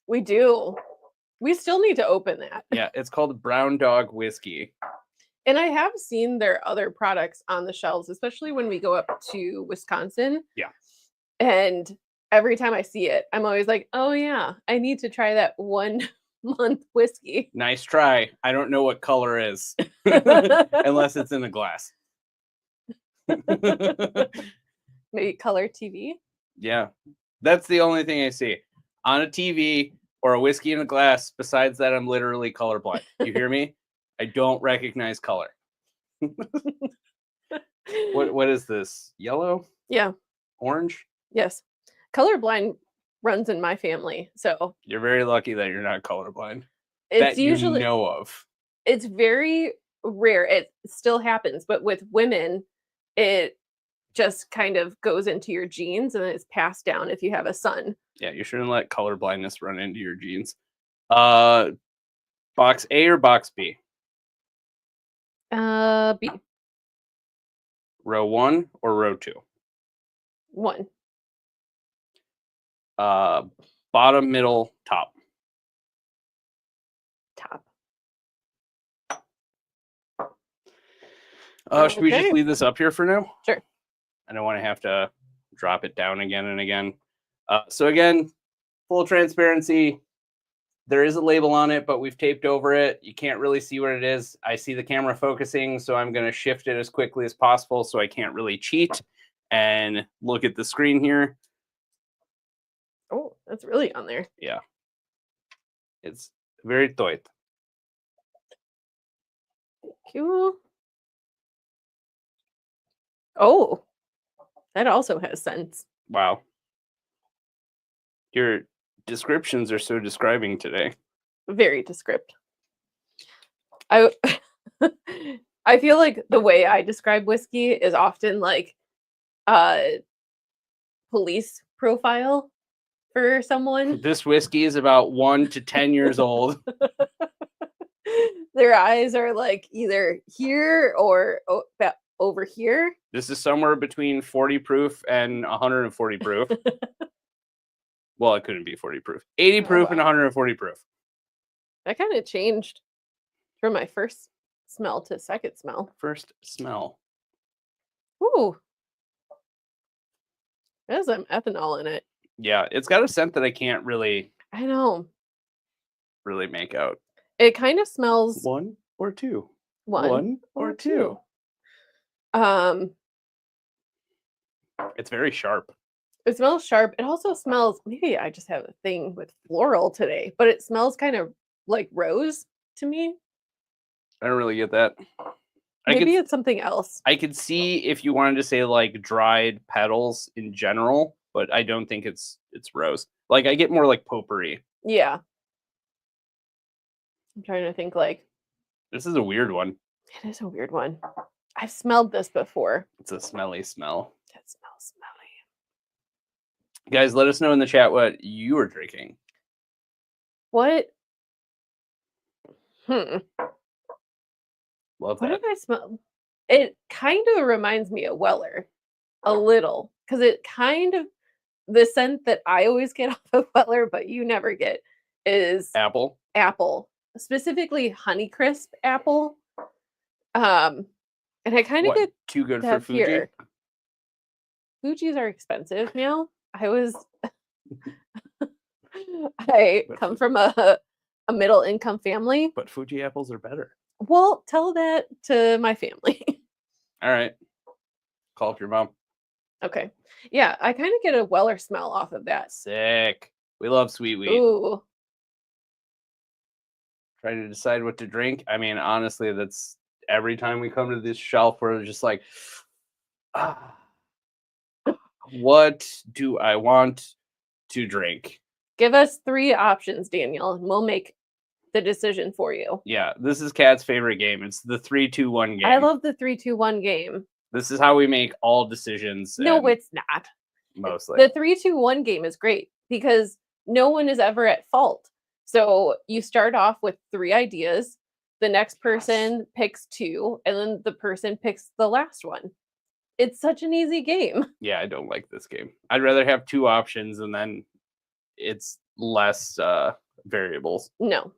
We do. We still need to open that. Yeah, it's called Brown Dog Whiskey. And I have seen their other products on the shelves, especially when we go up to Wisconsin. Yeah. And every time I see it, I'm always like, oh yeah, I need to try that 1 month whiskey. Nice try. I don't know what color is unless it's in a glass. Maybe color TV. Yeah, that's the only thing I see on a TV or a whiskey in a glass. Besides that, I'm literally colorblind. You hear me? I don't recognize color. What is this? Yellow? Yeah. Orange? Yes. Colorblind runs in my family, so you're very lucky that you're not colorblind. It's usually you know of. It's very rare. It still happens, but with women, it just kind of goes into your genes and it's passed down if you have a son. Yeah, you shouldn't let color blindness run into your genes. Box A or box B? B. Row 1 or row 2? 1. Bottom, middle, top. Top. Should we just leave this up here for now? Sure. I don't want to have to drop it down again and again. So again, full transparency. There is a label on it, but we've taped over it. You can't really see what it is. I see the camera focusing, so I'm going to shift it as quickly as possible so I can't really cheat and look at the screen here. Oh, that's really on there. Yeah. It's very tight. Thank you. Oh, that also has sense. Wow. Your descriptions are so describing today. Very descript. I feel like the way I describe whiskey is often like police profile for someone. This whiskey is about 1 to 10 years old. Their eyes are like either here or over here. This is somewhere between 40 proof and 140 proof. Well, it couldn't be 40 proof. 80 proof and 140 proof. That kind of changed from my first smell to second smell. First smell. Ooh. There's some ethanol in it. Yeah, it's got a scent that I can't really... I know. really make out. It kind of smells... 1 or two? One or or two? Um, It's very sharp. it smells sharp. It also smells, maybe I just have a thing with floral today, but it smells kind of like rose to me. I don't really get that. Maybe it's something else. I could see if you wanted to say like dried petals in general, but I don't think it's rose. Like I get more like potpourri. Yeah. I'm trying to think like, This is a weird one. it is a weird one. I've smelled this before. It's a smelly smell. That smells smelly. Guys, let us know in the chat what you are drinking. What? Love What that. did I smell? It kind of reminds me of Weller a little because it kind of, the scent that I always get off of Weller, but you never get, is Apple. apple, specifically Honeycrisp apple. And I kind of What? get Too good for that Fuji? here. Fuji's are expensive now. I come from a middle income family. But Fuji apples are better. Well, tell that to my family. All right. Call up your mom. Okay. Yeah, I kind of get a Weller smell off of that. Sick. We love sweet wheat. Ooh. Trying to decide what to drink. I mean, honestly, that's every time we come to this shelf, we're just like, what do I want to drink? Give us 3 options, Daniel, and we'll make the decision for you. Yeah, this is Kat's favorite game. It's the 3-2-1 game. I love the 3-2-1 game. This is how we make all decisions. No, it's not. Mostly. The 3-2-1 game is great because no one is ever at fault. So you start off with 3 ideas, the next person picks 2, and then the person picks the last one. It's such an easy game. Yeah, I don't like this game. I'd rather have 2 options and then it's less variables. No.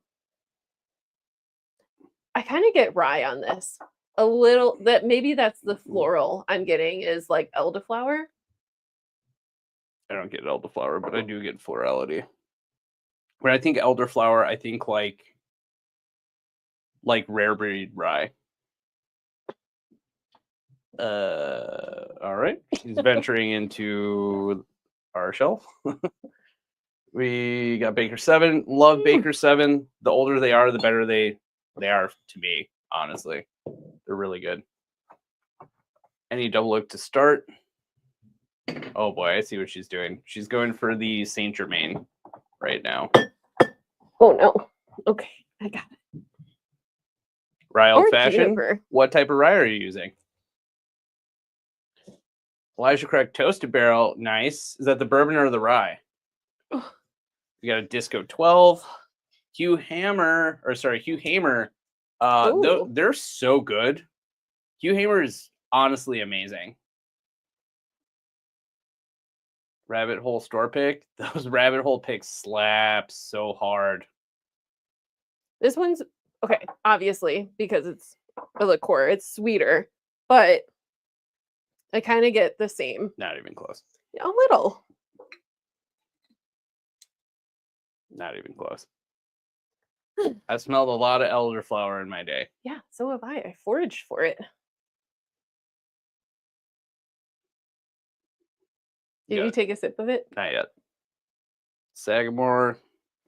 I kind of get rye on this. A little, that maybe that's the floral I'm getting is like elderflower. I don't get elderflower, but I do get florality. When I think elderflower, I think like rare breed rye. All right. He's venturing into our shelf. We got Baker 7. Love Baker 7. The older they are, the better they are to me, honestly. They're really good. Any double oak to start? Oh boy, I see what she's doing. She's going for the Saint Germain right now. Oh no. Okay, I got it. Rye Or old fashioned. juniper. What type of rye are you using? Elijah Craig Toasted Barrel. Nice. Is that the bourbon or the rye? We got a Disco 12. Hugh Hamer. Ooh. They're so good. Hugh Hamer is honestly amazing. Rabbit Hole store pick. Those rabbit hole picks slap so hard. This one's okay, obviously, because it's a liqueur. It's sweeter, but I kind of get the same. Not even close. A little. Not even close. I smelled a lot of elderflower in my day. Yeah, so have I. I foraged for it. Did you take a sip of it? Not yet. Sagamore,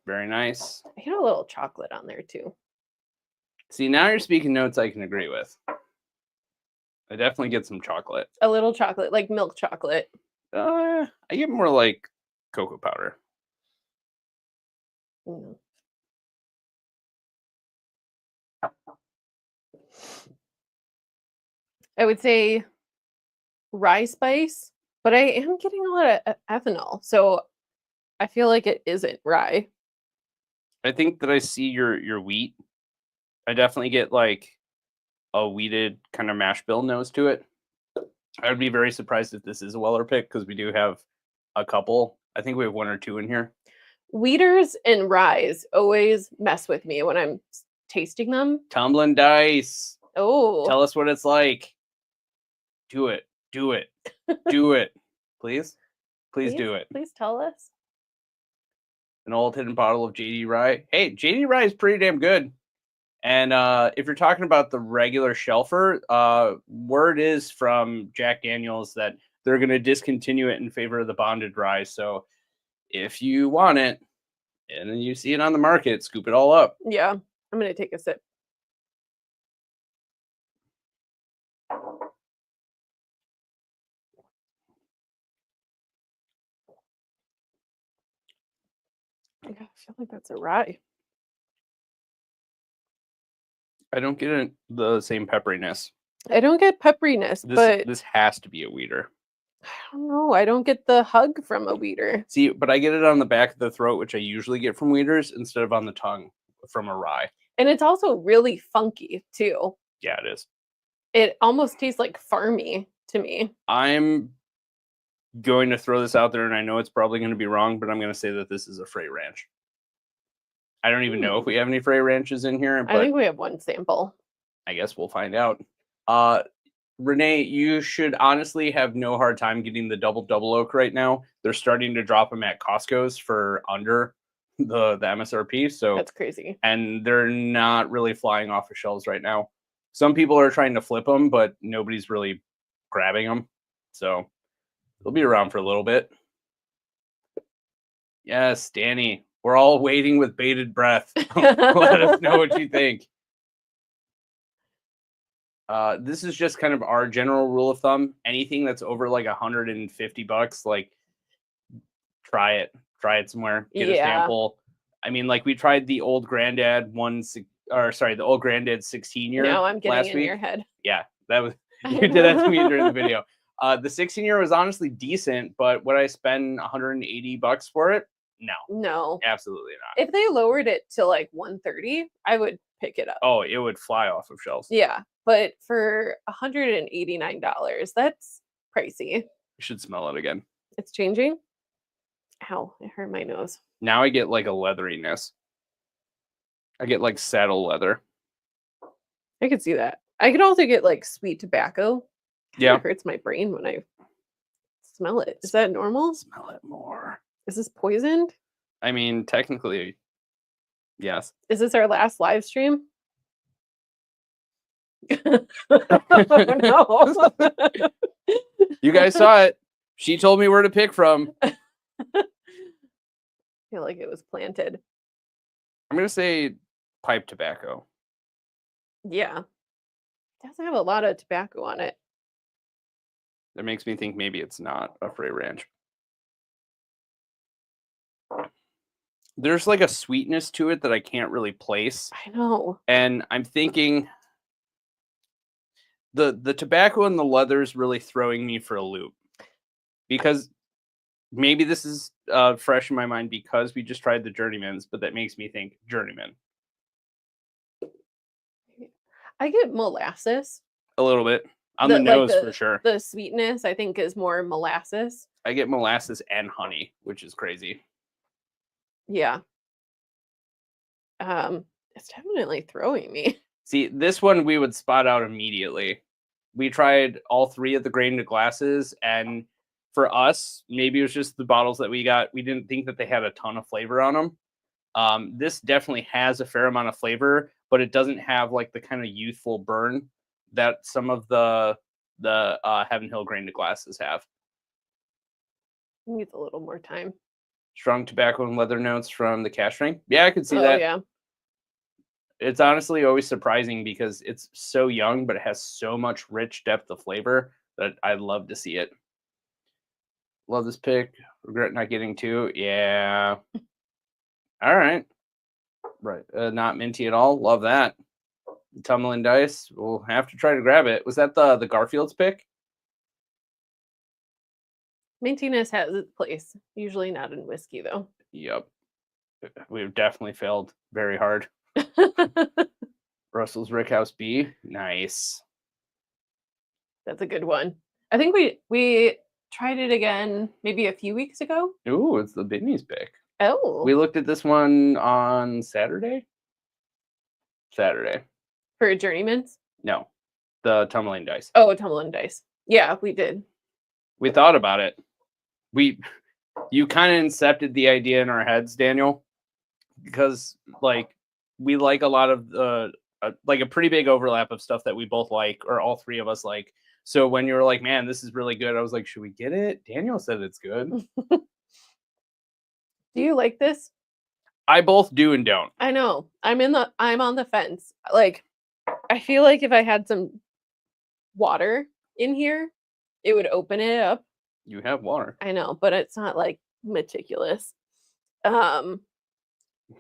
very nice. I get a little chocolate on there too. See, now you're speaking notes I can agree with. I definitely get some chocolate. A little chocolate, like milk chocolate. I get more like cocoa powder. Mm. I would say rye spice, but I am getting a lot of ethanol, so I feel like it isn't rye. I think that I see your wheat. I definitely get like a wheated kind of mash bill nose to it. I would be very surprised if this is a Weller pick because we do have a couple. I think we have 1 or 2 in here. Wheaters and ryes always mess with me when I'm tasting them. Tumbling dice. Oh. Tell us what it's like. Do it. Do it. Do it. Please? Please do it. Please tell us. An old hidden bottle of JD Rye. Hey, JD Rye is pretty damn good. And if you're talking about the regular shelfer, word is from Jack Daniels that they're going to discontinue it in favor of the bonded rye. So if you want it and you see it on the market, scoop it all up. Yeah, I'm going to take a sip. I feel like that's a rye. I don't get the same pepperiness. I don't get pepperiness, but This has to be a wheater. I don't know. I don't get the hug from a wheater. See, but I get it on the back of the throat, which I usually get from wheaters, instead of on the tongue from a rye. And it's also really funky too. Yeah, it is. It almost tastes like farmy to me. I'm going to throw this out there, and I know it's probably going to be wrong, but I'm going to say that this is a Frey Ranch. I don't even know if we have any Frey Ranches in here, but I think we have one sample. I guess we'll find out. Renee, you should honestly have no hard time getting the double oak right now. They're starting to drop them at Costco's for under the MSRP. So that's crazy. And they're not really flying off the shelves right now. Some people are trying to flip them, but nobody's really grabbing them. So they'll be around for a little bit. Yes, Danny, we're all waiting with bated breath. Let us know what you think. This is just kind of our general rule of thumb. Anything that's over like $150, like try it somewhere, get a sample. I mean, like we tried the old granddad the old granddad 16-year. Now I'm getting in your head. Yeah, that was you did that to me during the video. The 16-year was honestly decent, but would I spend $180 for it? No, absolutely not. If they lowered it to like 130, I would pick it up. Oh, it would fly off of shelves. Yeah, but for $189, that's pricey. You should smell it again. It's changing. Ow, it hurt my nose. Now I get like a leatheriness. I get like saddle leather. I could see that. I could also get like sweet tobacco. Yeah. It hurts my brain when I smell it. Is that normal? Smell it more. Is this poisoned? I mean, technically, yes. Is this our last live stream? No. You guys saw it. She told me where to pick from. I feel like it was planted. I'm going to say pipe tobacco. Yeah. It doesn't have a lot of tobacco on it. That makes me think maybe it's not a Frey Ranch. There's like a sweetness to it that I can't really place. I know. And I'm thinking the tobacco and the leather is really throwing me for a loop. Because maybe this is fresh in my mind because we just tried the Journeymans, but that makes me think Journeyman. I get molasses. A little bit. On the nose, for sure. The sweetness, I think, is more molasses. I get molasses and honey, which is crazy. Yeah. It's definitely throwing me. See, this one we would spot out immediately. We tried all three of the grain to glasses, and for us, maybe it was just the bottles that we got. We didn't think that they had a ton of flavor on them. This definitely has a fair amount of flavor, but it doesn't have like the kind of youthful burn that some of the Heaven Hill grain to glasses have. Needs a little more time. Strong tobacco and leather notes from the cash ring. Yeah, I could see that. Yeah. It's honestly always surprising because it's so young, but it has so much rich depth of flavor that I'd love to see it. Love this pick. Regret not getting two. Yeah. All right. Right. Not minty at all. Love that. Tumbling dice. We'll have to try to grab it. Was that the Garfield's pick? Mintiness has its place. Usually not in whiskey, though. Yep. We've definitely failed very hard. Russell's Rickhouse B. Nice. That's a good one. I think we tried it again maybe a few weeks ago. Ooh, it's the Bidney's pick. Oh. We looked at this one on Saturday. For Journeymans? No. The tumbling dice. Oh, tumbling dice. Yeah, we did. We thought about it. You kind of incepted the idea in our heads, Daniel, because like we like a lot of the a pretty big overlap of stuff that we both like, or all three of us like. So when you were like, man, this is really good, I was like, should we get it? Daniel said it's good. Do you like this? I both do and don't. I know. I'm on the fence. Like, I feel like if I had some water in here, it would open it up. You have water. I know, but it's not like meticulous.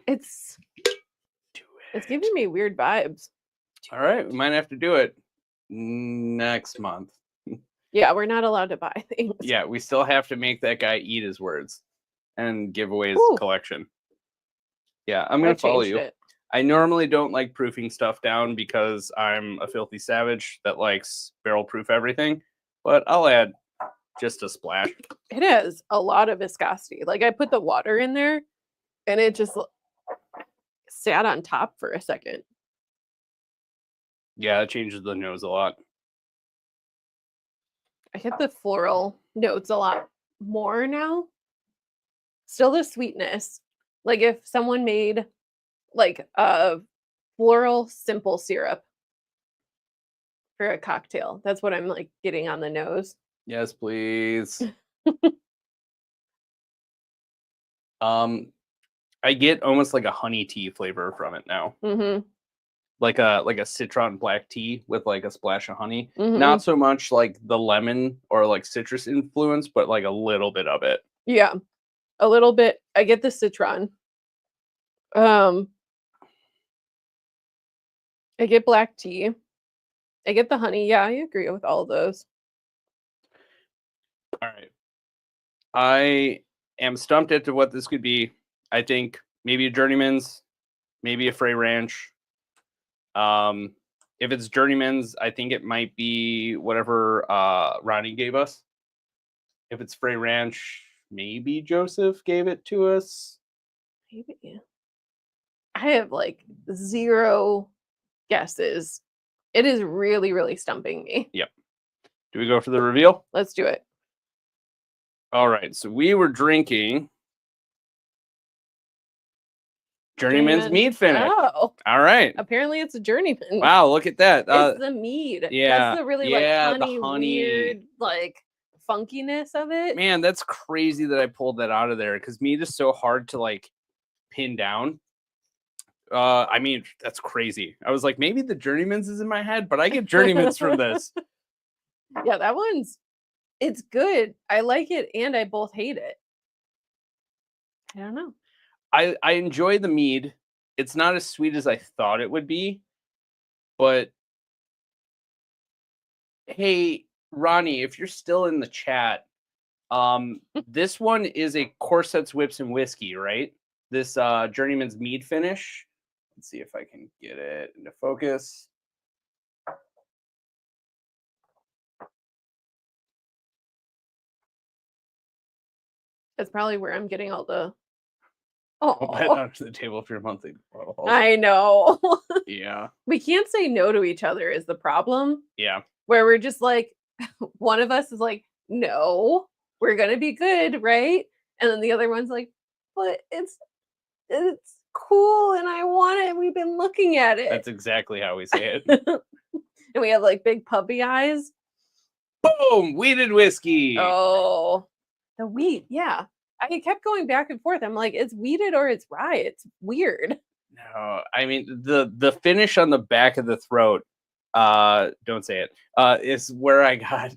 It's giving me weird vibes. All right, we might have to do it next month. Yeah, we're not allowed to buy things. Yeah, we still have to make that guy eat his words and give away his collection. Yeah, I'm going to follow you. I normally don't like proofing stuff down because I'm a filthy savage that likes barrel proof everything, but I'll add just a splash. It has a lot of viscosity. Like, I put the water in there and it just sat on top for a second. Yeah, it changes the nose a lot. I get the floral notes a lot more now. Still the sweetness. Like if someone made like a floral simple syrup for a cocktail, that's what I'm like getting on the nose. Yes, please. I get almost like a honey tea flavor from it now. Mm-hmm. Like a citron black tea with like a splash of honey. Mm-hmm. Not so much like the lemon or like citrus influence, but like a little bit of it. Yeah, a little bit. I get the citron. I get black tea. I get the honey. Yeah, I agree with all of those. All right. I am stumped as to what this could be. I think maybe a Journeyman's, maybe a Frey Ranch. If it's Journeyman's, I think it might be whatever Ronnie gave us. If it's Frey Ranch, maybe Joseph gave it to us. Maybe. I have like 0 guesses. It is really, really stumping me. Yep. Do we go for the reveal? Let's do it. All right. So we were drinking Journeyman's mead finish. Oh. All right. Apparently it's a Journeyman. Wow, look at that. It's the mead. Yeah. That's the really like honey, weird like funkiness of it. Man, that's crazy that I pulled that out of there because mead is so hard to like pin down. I mean, that's crazy. I was like, maybe the Journeyman's is in my head, but I get Journeyman's from this. Yeah, that it's good. I like it and I both hate it. I don't know. I enjoy the mead. It's not as sweet as I thought it would be, but hey, Ronnie, if you're still in the chat, this one is a Corsets, Whips, and Whiskey, right? This Journeyman's mead finish. Let's see if I can get it into focus. That's probably where I'm getting all the. I'll bet under the table for your monthly bottle. I know. Yeah. We can't say no to each other is the problem. Yeah. Where we're just like, one of us is like, no, we're gonna be good, right? And then the other one's like, but it's cool and I want it. We've been looking at it. That's exactly how we say it. And we have like big puppy eyes. Boom! Wheated whiskey. Oh, the wheat. Yeah. I kept going back and forth. I'm like, it's wheated or it's rye. It's weird. No, I mean the finish on the back of the throat, don't say it, is where I got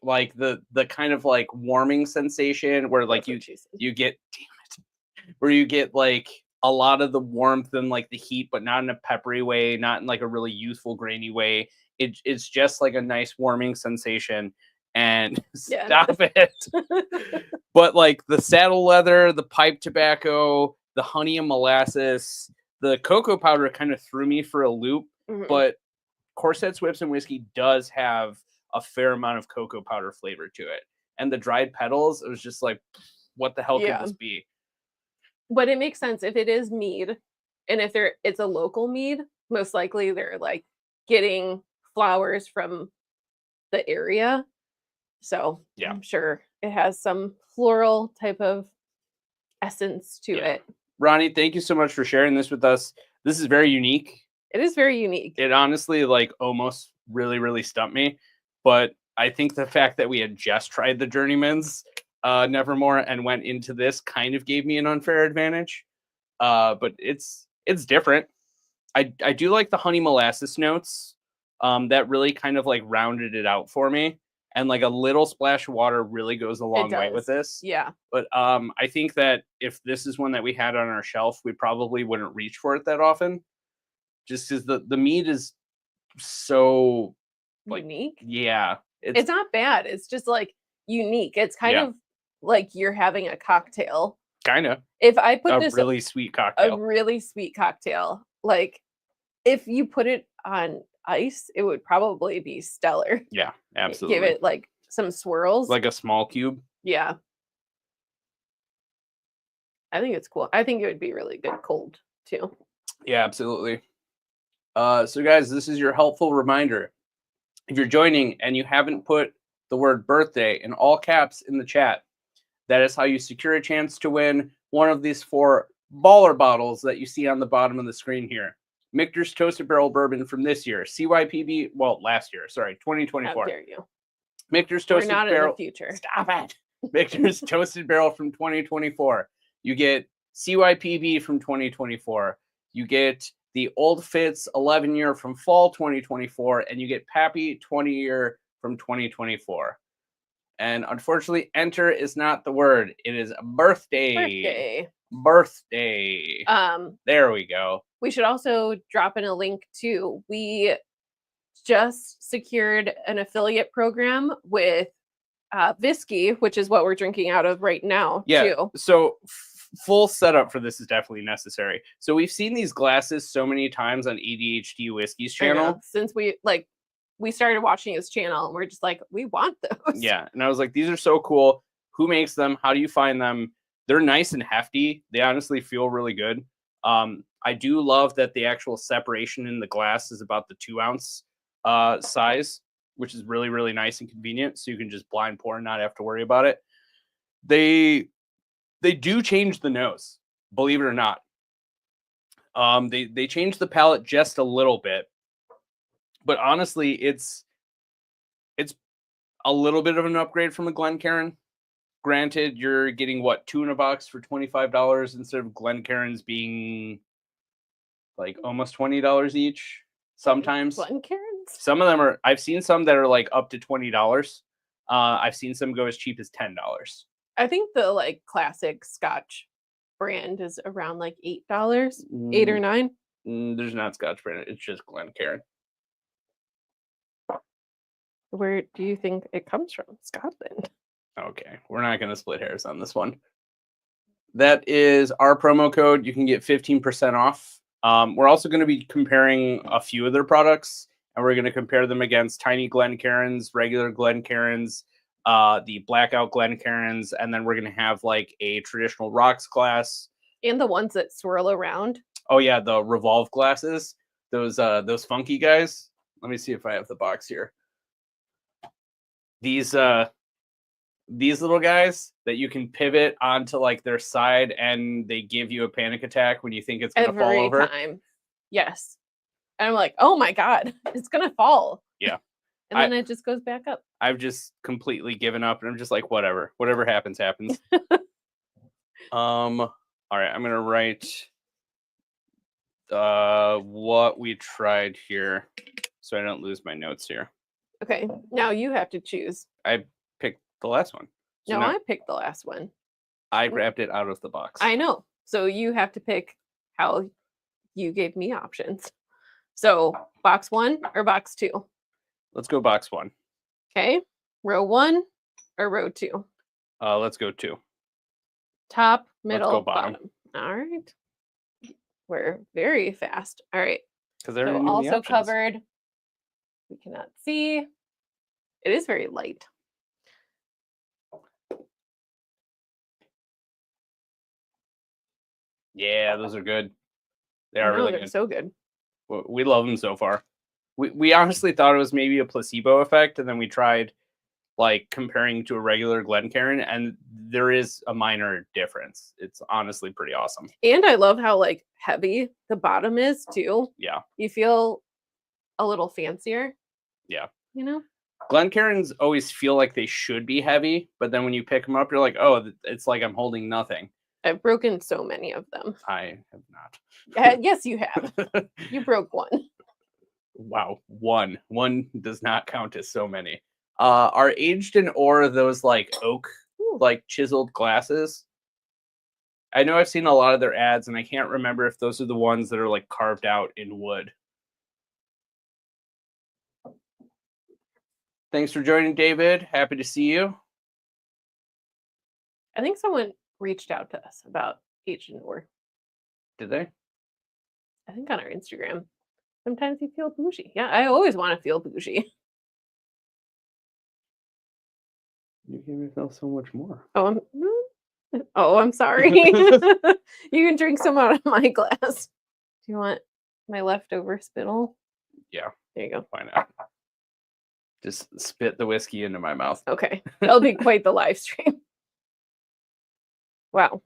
like the kind of like warming sensation where like you get, damn it, where you get like a lot of the warmth and like the heat, but not in a peppery way, not in like a really youthful grainy way. It's just like a nice warming sensation. And stop it. But like the saddle leather, the pipe tobacco, the honey and molasses, the cocoa powder kind of threw me for a loop. Mm-hmm. But Corsets, Whips, and Whiskey does have a fair amount of cocoa powder flavor to it. And the dried petals, it was just like, what the hell could this be? But it makes sense if it is mead, and if it's a local mead, most likely they're like getting flowers from the area. So yeah, I'm sure it has some floral type of essence to it. Ronnie, thank you so much for sharing this with us. This is very unique. It is very unique. It honestly like almost really stumped me, but I think the fact that we had just tried the Journeyman's Nevermore and went into this kind of gave me an unfair advantage. But it's different. I do like the honey molasses notes. That really kind of like rounded it out for me. And like a little splash of water really goes a long way with this. Yeah. But I think that if this is one that we had on our shelf, we probably wouldn't reach for it that often. Just because the mead is so like, unique. Yeah. It's not bad. It's just like unique. It's kind of like you're having a cocktail. Kind of. If I put this really sweet cocktail. A really sweet cocktail. Like if you put it on ice, it would probably be stellar. Yeah, absolutely. Give it like some swirls. Like a small cube. Yeah. I think it's cool. I think it would be really good cold too. Yeah, absolutely. So guys, this is your helpful reminder. If you're joining and you haven't put the word birthday in all caps in the chat, that is how you secure a chance to win one of these 4 baller bottles that you see on the bottom of the screen here. Michter's Toasted Barrel Bourbon from this year. CYPB, well, last year, sorry, 2024. How dare you? Michter's Toasted We're not Barrel. in the future. Stop it. Michter's Toasted Barrel from 2024. You get CYPB from 2024. You get the Old Fitz 11-year from fall 2024, and you get Pappy 20-year from 2024. And unfortunately, enter is not the word. It is birthday. Birthday. There we go. We should also drop in a link too. We just secured an affiliate program with Whiskey, which is what we're drinking out of right now. Yeah. Too. So full setup for this is definitely necessary. So we've seen these glasses so many times on ADHD Whiskey's channel. Since we started watching his channel and we're just like, we want those. Yeah. And I was like, these are so cool. Who makes them? How do you find them? They're nice and hefty. They honestly feel really good. I do love that the actual separation in the glass is about the 2-ounce size, which is really nice and convenient. So you can just blind pour and not have to worry about it. They do change the nose, believe it or not. They change the palate just a little bit, but honestly, it's a little bit of an upgrade from a Glencairn. Granted, you're getting 2 in a box for $25 instead of Glencairn's being like almost $20 each. Sometimes Glencairns. Some of them are. I've seen some that are like up to $20. I've seen some go as cheap as $10. I think the like classic Scotch brand is around like $8, 8 or 9. There's not Scotch brand. It's just Glencairn. Where do you think it comes from? Scotland. Okay, we're not going to split hairs on this one. That is our promo code. You can get 15% off. We're also going to be comparing a few of their products, and we're going to compare them against tiny Glencairns, regular Glencairns, the blackout Glencairns, and then we're going to have like a traditional rocks glass. And the ones that swirl around. Oh yeah, the revolve glasses. Those funky guys. Let me see if I have the box here. These little guys that you can pivot onto like their side and they give you a panic attack when you think it's going to fall over. Every time. Yes. And I'm like, oh my God, it's going to fall. Yeah. And then it just goes back up. I've just completely given up and I'm just like, whatever happens, happens. All right. I'm going to write what we tried here so I don't lose my notes here. Okay. Now you have to choose. I picked the last one. So I picked the last one. I grabbed it out of the box. I know. So you have to pick how you gave me options. So box 1 or box 2? Let's go box 1. Okay. Row 1 or row 2? Let's go 2. Top, middle, Let's go bottom. All right. We're very fast. All right. Because they're also covered. We cannot see. It is very light. Yeah, those are good. They are really good. So good. We love them so far. We honestly thought it was maybe a placebo effect, and then we tried like comparing to a regular Glencairn, and there is a minor difference. It's honestly pretty awesome. And I love how like heavy the bottom is too. Yeah. You feel a little fancier. Yeah. You know? Glencairns always feel like they should be heavy, but then when you pick them up, you're like, oh, it's like I'm holding nothing. I've broken so many of them. I have not. Yes, you have. You broke one. Wow, one. One does not count as so many. Are aged in ore those like oak, like chiseled glasses? I know I've seen a lot of their ads, and I can't remember if those are the ones that are like carved out in wood. Thanks for joining, David. Happy to see you. I think someone reached out to us about aged in ore. Did they? I think on our Instagram. Sometimes you feel bougie. Yeah, I always want to feel bougie. You gave yourself so much more. I'm sorry. You can drink some out of my glass. Do you want my leftover spittle? Yeah. There you go. Why not? Just spit the whiskey into my mouth. Okay. That'll be quite the live stream. Wow.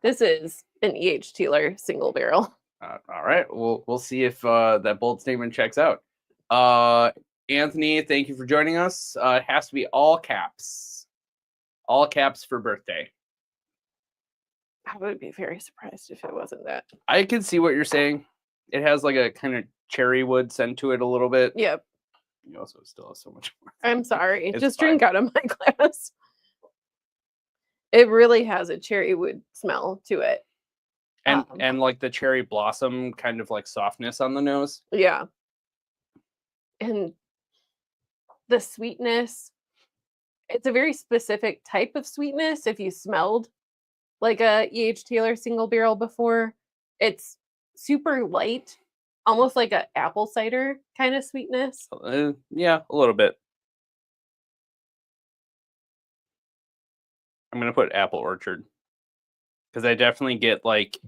This is an E.H. Teeler single barrel. All right. We'll see if that bold statement checks out. Anthony, thank you for joining us. It has to be all caps. All caps for birthday. I would be very surprised if it wasn't that. I can see what you're saying. It has like a kind of cherry wood scent to it a little bit. Yep. You also still have so much more. I'm sorry. It's Just fine. drink out of my glass. It really has a cherry wood smell to it. And like the cherry blossom kind of like softness on the nose. Yeah. And the sweetness, it's a very specific type of sweetness. If you smelled like a E.H. Taylor single barrel before, it's super light, almost like an apple cider kind of sweetness. Yeah, a little bit. I'm going to put apple orchard because I definitely get like,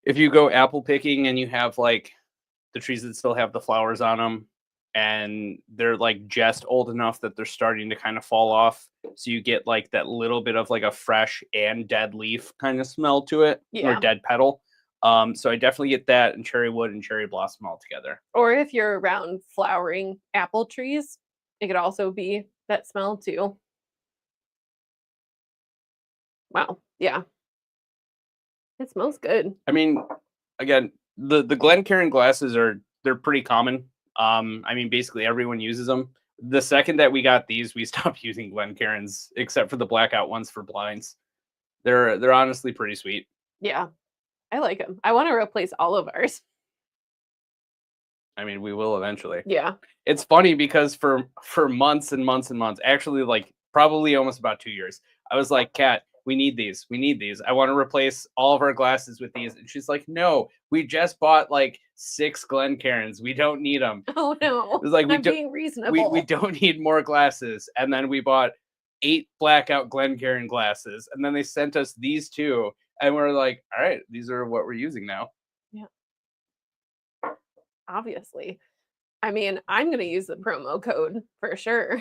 if you go apple picking and you have like the trees that still have the flowers on them and they're like just old enough that they're starting to kind of fall off. So you get like that little bit of like a fresh and dead leaf kind of smell to it, or dead petal. So I definitely get that and cherry wood and cherry blossom all together. Or if you're around flowering apple trees, it could also be that smell too. Wow. Yeah. It smells good. I mean, again, the Glencairn glasses they're pretty common. I mean, basically everyone uses them. The second that we got these, we stopped using Glencairns, except for the blackout ones for blinds. They're honestly pretty sweet. Yeah, I like them. I want to replace all of ours. I mean, we will eventually. Yeah. It's funny because for months and months and months, actually, like probably almost about 2 years, I was like, Kat, we need these. We need these. I want to replace all of our glasses with these. And she's like, no, we just bought like 6 Glencairns. We don't need them. Oh, no. It was like, I'm being reasonable. We don't need more glasses. And then we bought 8 blackout Glencairn glasses. And then they sent us these 2. And we're like, all right, these are what we're using now. Yeah. Obviously. I mean, I'm going to use the promo code for sure.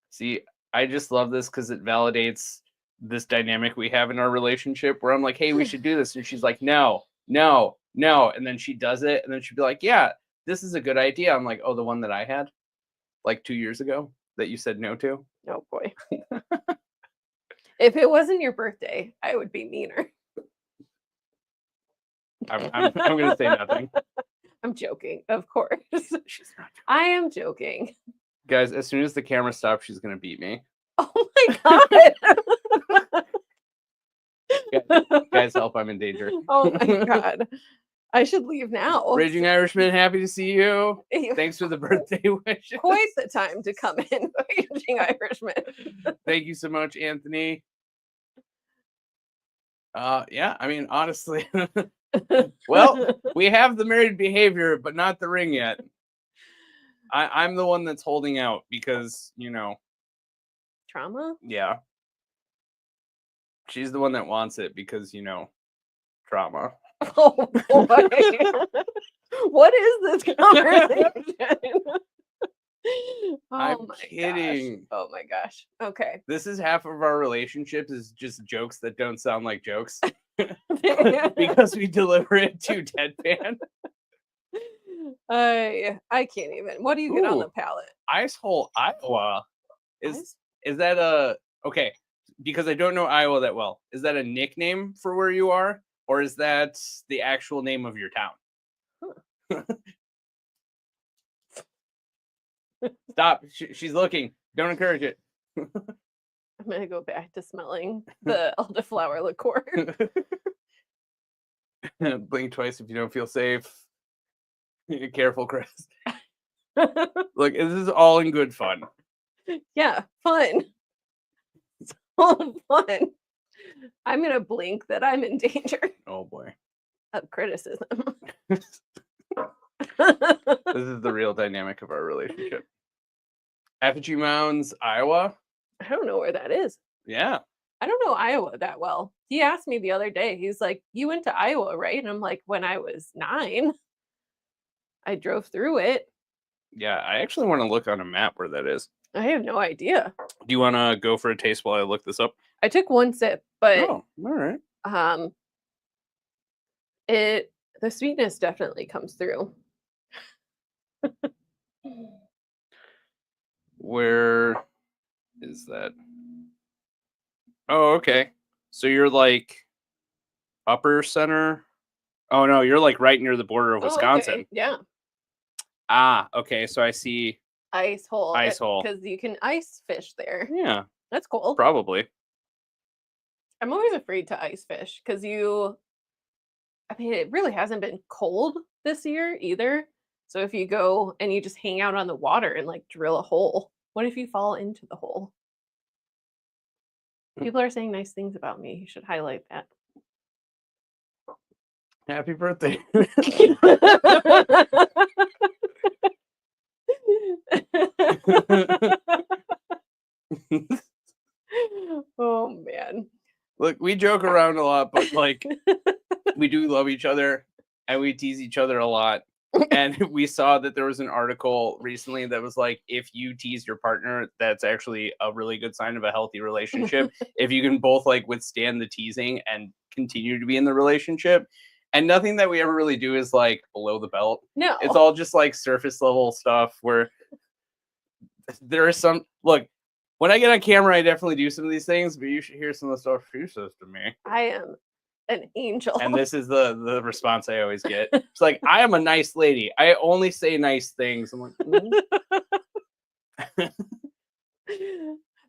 See, I just love this because it validates this dynamic we have in our relationship where I'm like, hey, we should do this. And she's like, no. And then she does it. And then she'd be like, yeah, this is a good idea. I'm like, oh, the one that I had like 2 years ago that you said no to. Oh, boy. If it wasn't your birthday, I would be meaner. I'm going to say nothing. I'm joking, of course. She's not joking. I am joking. Guys, as soon as the camera stops, she's going to beat me. Oh my God. Guys, help, I'm in danger. Oh my God. I should leave now. Raging Irishman, happy to see you. Thanks for the birthday wishes. Quite the time to come in, Raging Irishman. Thank you so much, Anthony. Yeah, I mean, honestly, well, we have the married behavior, but not the ring yet. I'm the one that's holding out because, you know. Trauma? Yeah. She's the one that wants it because, you know, trauma. Oh, boy. What is this conversation? I'm Oh my kidding. gosh. Oh my gosh. Okay. This is half of our relationship is just jokes that don't sound like jokes. Because we deliver it to deadpan. I can't even. What do you get on the Ooh. palate? Ice Hole, Iowa. Ice? Is that a okay? Because I don't know Iowa that well. Is that a nickname for where you are, or is that the actual name of your town? Stop. She's looking. Don't encourage it. I'm gonna go back to smelling the elderflower liqueur. Blink twice if you don't feel safe. Careful, Chris. Look, this is all in good fun. Yeah, fun. So fun. I'm gonna blink that I'm in danger Oh boy. of criticism. This is the real dynamic of our relationship. Effigy Mounds, Iowa. I don't know where that is. Yeah. I don't know Iowa that well. He asked me the other day, he's like, "You went to Iowa, right?" And I'm like, "When I was 9, I drove through it." Yeah, I actually want to look on a map where that is. I have no idea. Do you want to go for a taste while I look this up? I took one sip, but Oh, all right. the sweetness definitely comes through. Where is that? Oh, okay. So you're like upper center. Oh no, you're like right near the border of Wisconsin. Okay. Yeah. Ah, okay. So I see Ice hole. Ice hole. Because you can ice fish there. Yeah, That's cool. probably. I'm always afraid to ice fish because it really hasn't been cold this year either. So if you go and you just hang out on the water and like drill a hole, what if you fall into the hole? People are saying nice things about me. You should highlight that. Happy birthday. Oh man. Look, we joke around a lot, but like we do love each other and we tease each other a lot. And we saw that there was an article recently that was like, if you tease your partner, that's actually a really good sign of a healthy relationship. If you can both like withstand the teasing and continue to be in the relationship. And nothing that we ever really do is like below the belt. No. It's all just like surface level stuff where there is some look. When I get on camera, I definitely do some of these things, but you should hear some of the stuff she says to me. I am an angel. And this is the response I always get. It's like, I am a nice lady. I only say nice things. I'm like,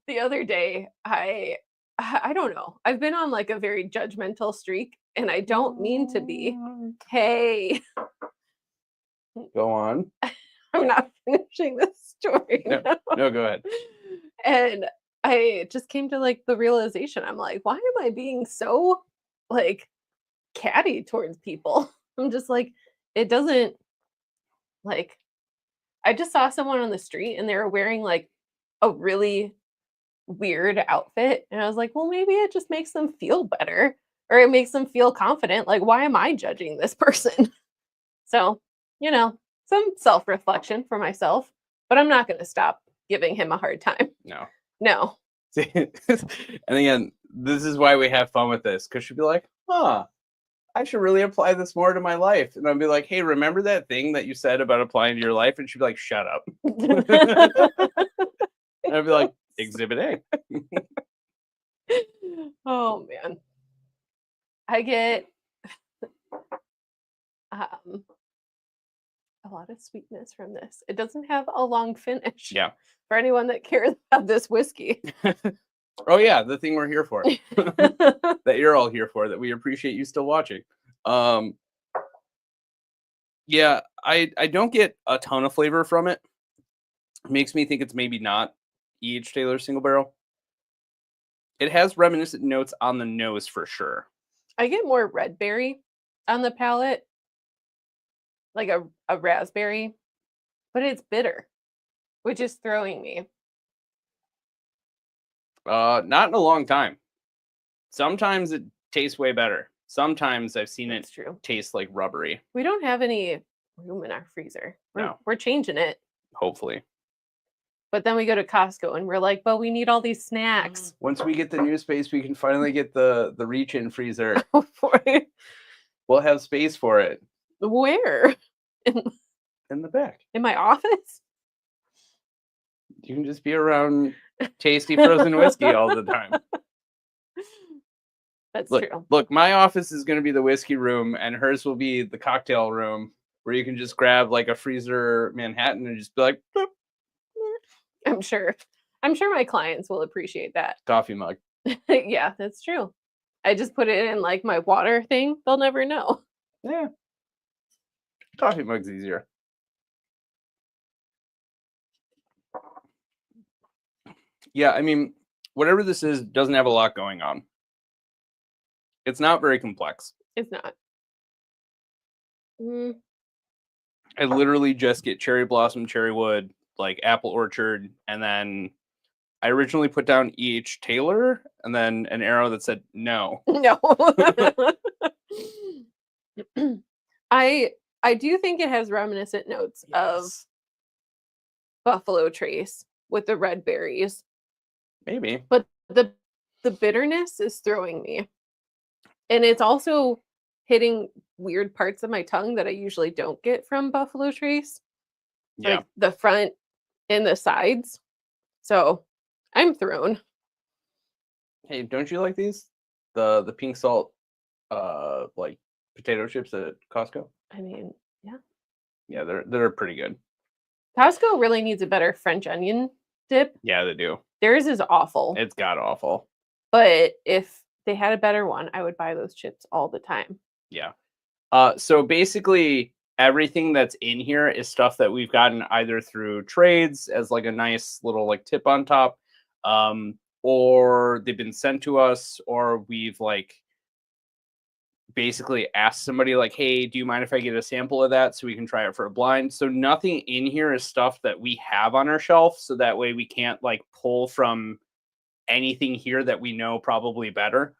The other day, I don't know. I've been on like a very judgmental streak, and I don't mean to be. Hey, Go on. I'm not finishing this story. No, go ahead. And I just came to like the realization. I'm like, why am I being so like catty towards people? I'm just like, it doesn't like. I just saw someone on the street and they were wearing like a really weird outfit, and I was like, well, maybe it just makes them feel better, or it makes them feel confident. Like, why am I judging this person? So, some self-reflection for myself, but I'm not going to stop giving him a hard time. No. And again, this is why we have fun with this, because she'd be like, I should really apply this more to my life. And I'd be like, hey, remember that thing that you said about applying to your life? And she'd be like, shut up. And I'd be like, Exhibit A. Oh man. I get a lot of sweetness from this. It doesn't have a long finish. Yeah. For anyone that cares about this whiskey. Oh yeah, the thing we're here for. That you're all here for, that we appreciate you still watching. Yeah, I don't get a ton of flavor from it. It makes me think it's maybe not E.H. Taylor single barrel. It has reminiscent notes on the nose for sure. I get more red berry on the palate, like a raspberry, but it's bitter, which is throwing me. Not in a long time. Sometimes it tastes way better. Sometimes I've seen That's it true. taste like rubbery. We don't have any room in our freezer. No. We're changing it. Hopefully. But then we go to Costco and we're like, but we need all these snacks. Once we get the new space, we can finally get the reach-in freezer. Where? We'll have space for it. In the back. In my office? You can just be around tasty frozen whiskey all the time. That's true. Look, my office is going to be the whiskey room, and hers will be the cocktail room, where you can just grab like a freezer Manhattan and just be like, boop. I'm sure my clients will appreciate that. Coffee mug. Yeah, that's true. I just put it in like my water thing. They'll never know. Yeah. Coffee mug's easier. Yeah, I mean, whatever this is doesn't have a lot going on. It's not very complex. It's not. I literally just get cherry blossom, cherry wood, like apple orchard, and then I originally put down E.H. Taylor and then an arrow that said no. No. I do think it has reminiscent notes of Buffalo Trace with the red berries. Maybe. But the bitterness is throwing me. And it's also hitting weird parts of my tongue that I usually don't get from Buffalo Trace. Yeah. Like the front and the sides. So I'm thrown. Hey, don't you like these? The pink salt like potato chips at Costco? I mean, yeah. Yeah, they're pretty good. Costco really needs a better French onion dip. Yeah, they do. Theirs is awful. It's god awful. But if they had a better one, I would buy those chips all the time. Yeah. So basically everything that's in here is stuff that we've gotten either through trades as like a nice little like tip on top, or they've been sent to us, or we've like basically asked somebody like, hey, do you mind if I get a sample of that so we can try it for a blind? So nothing in here is stuff that we have on our shelf, so that way we can't like pull from anything here that we know probably better.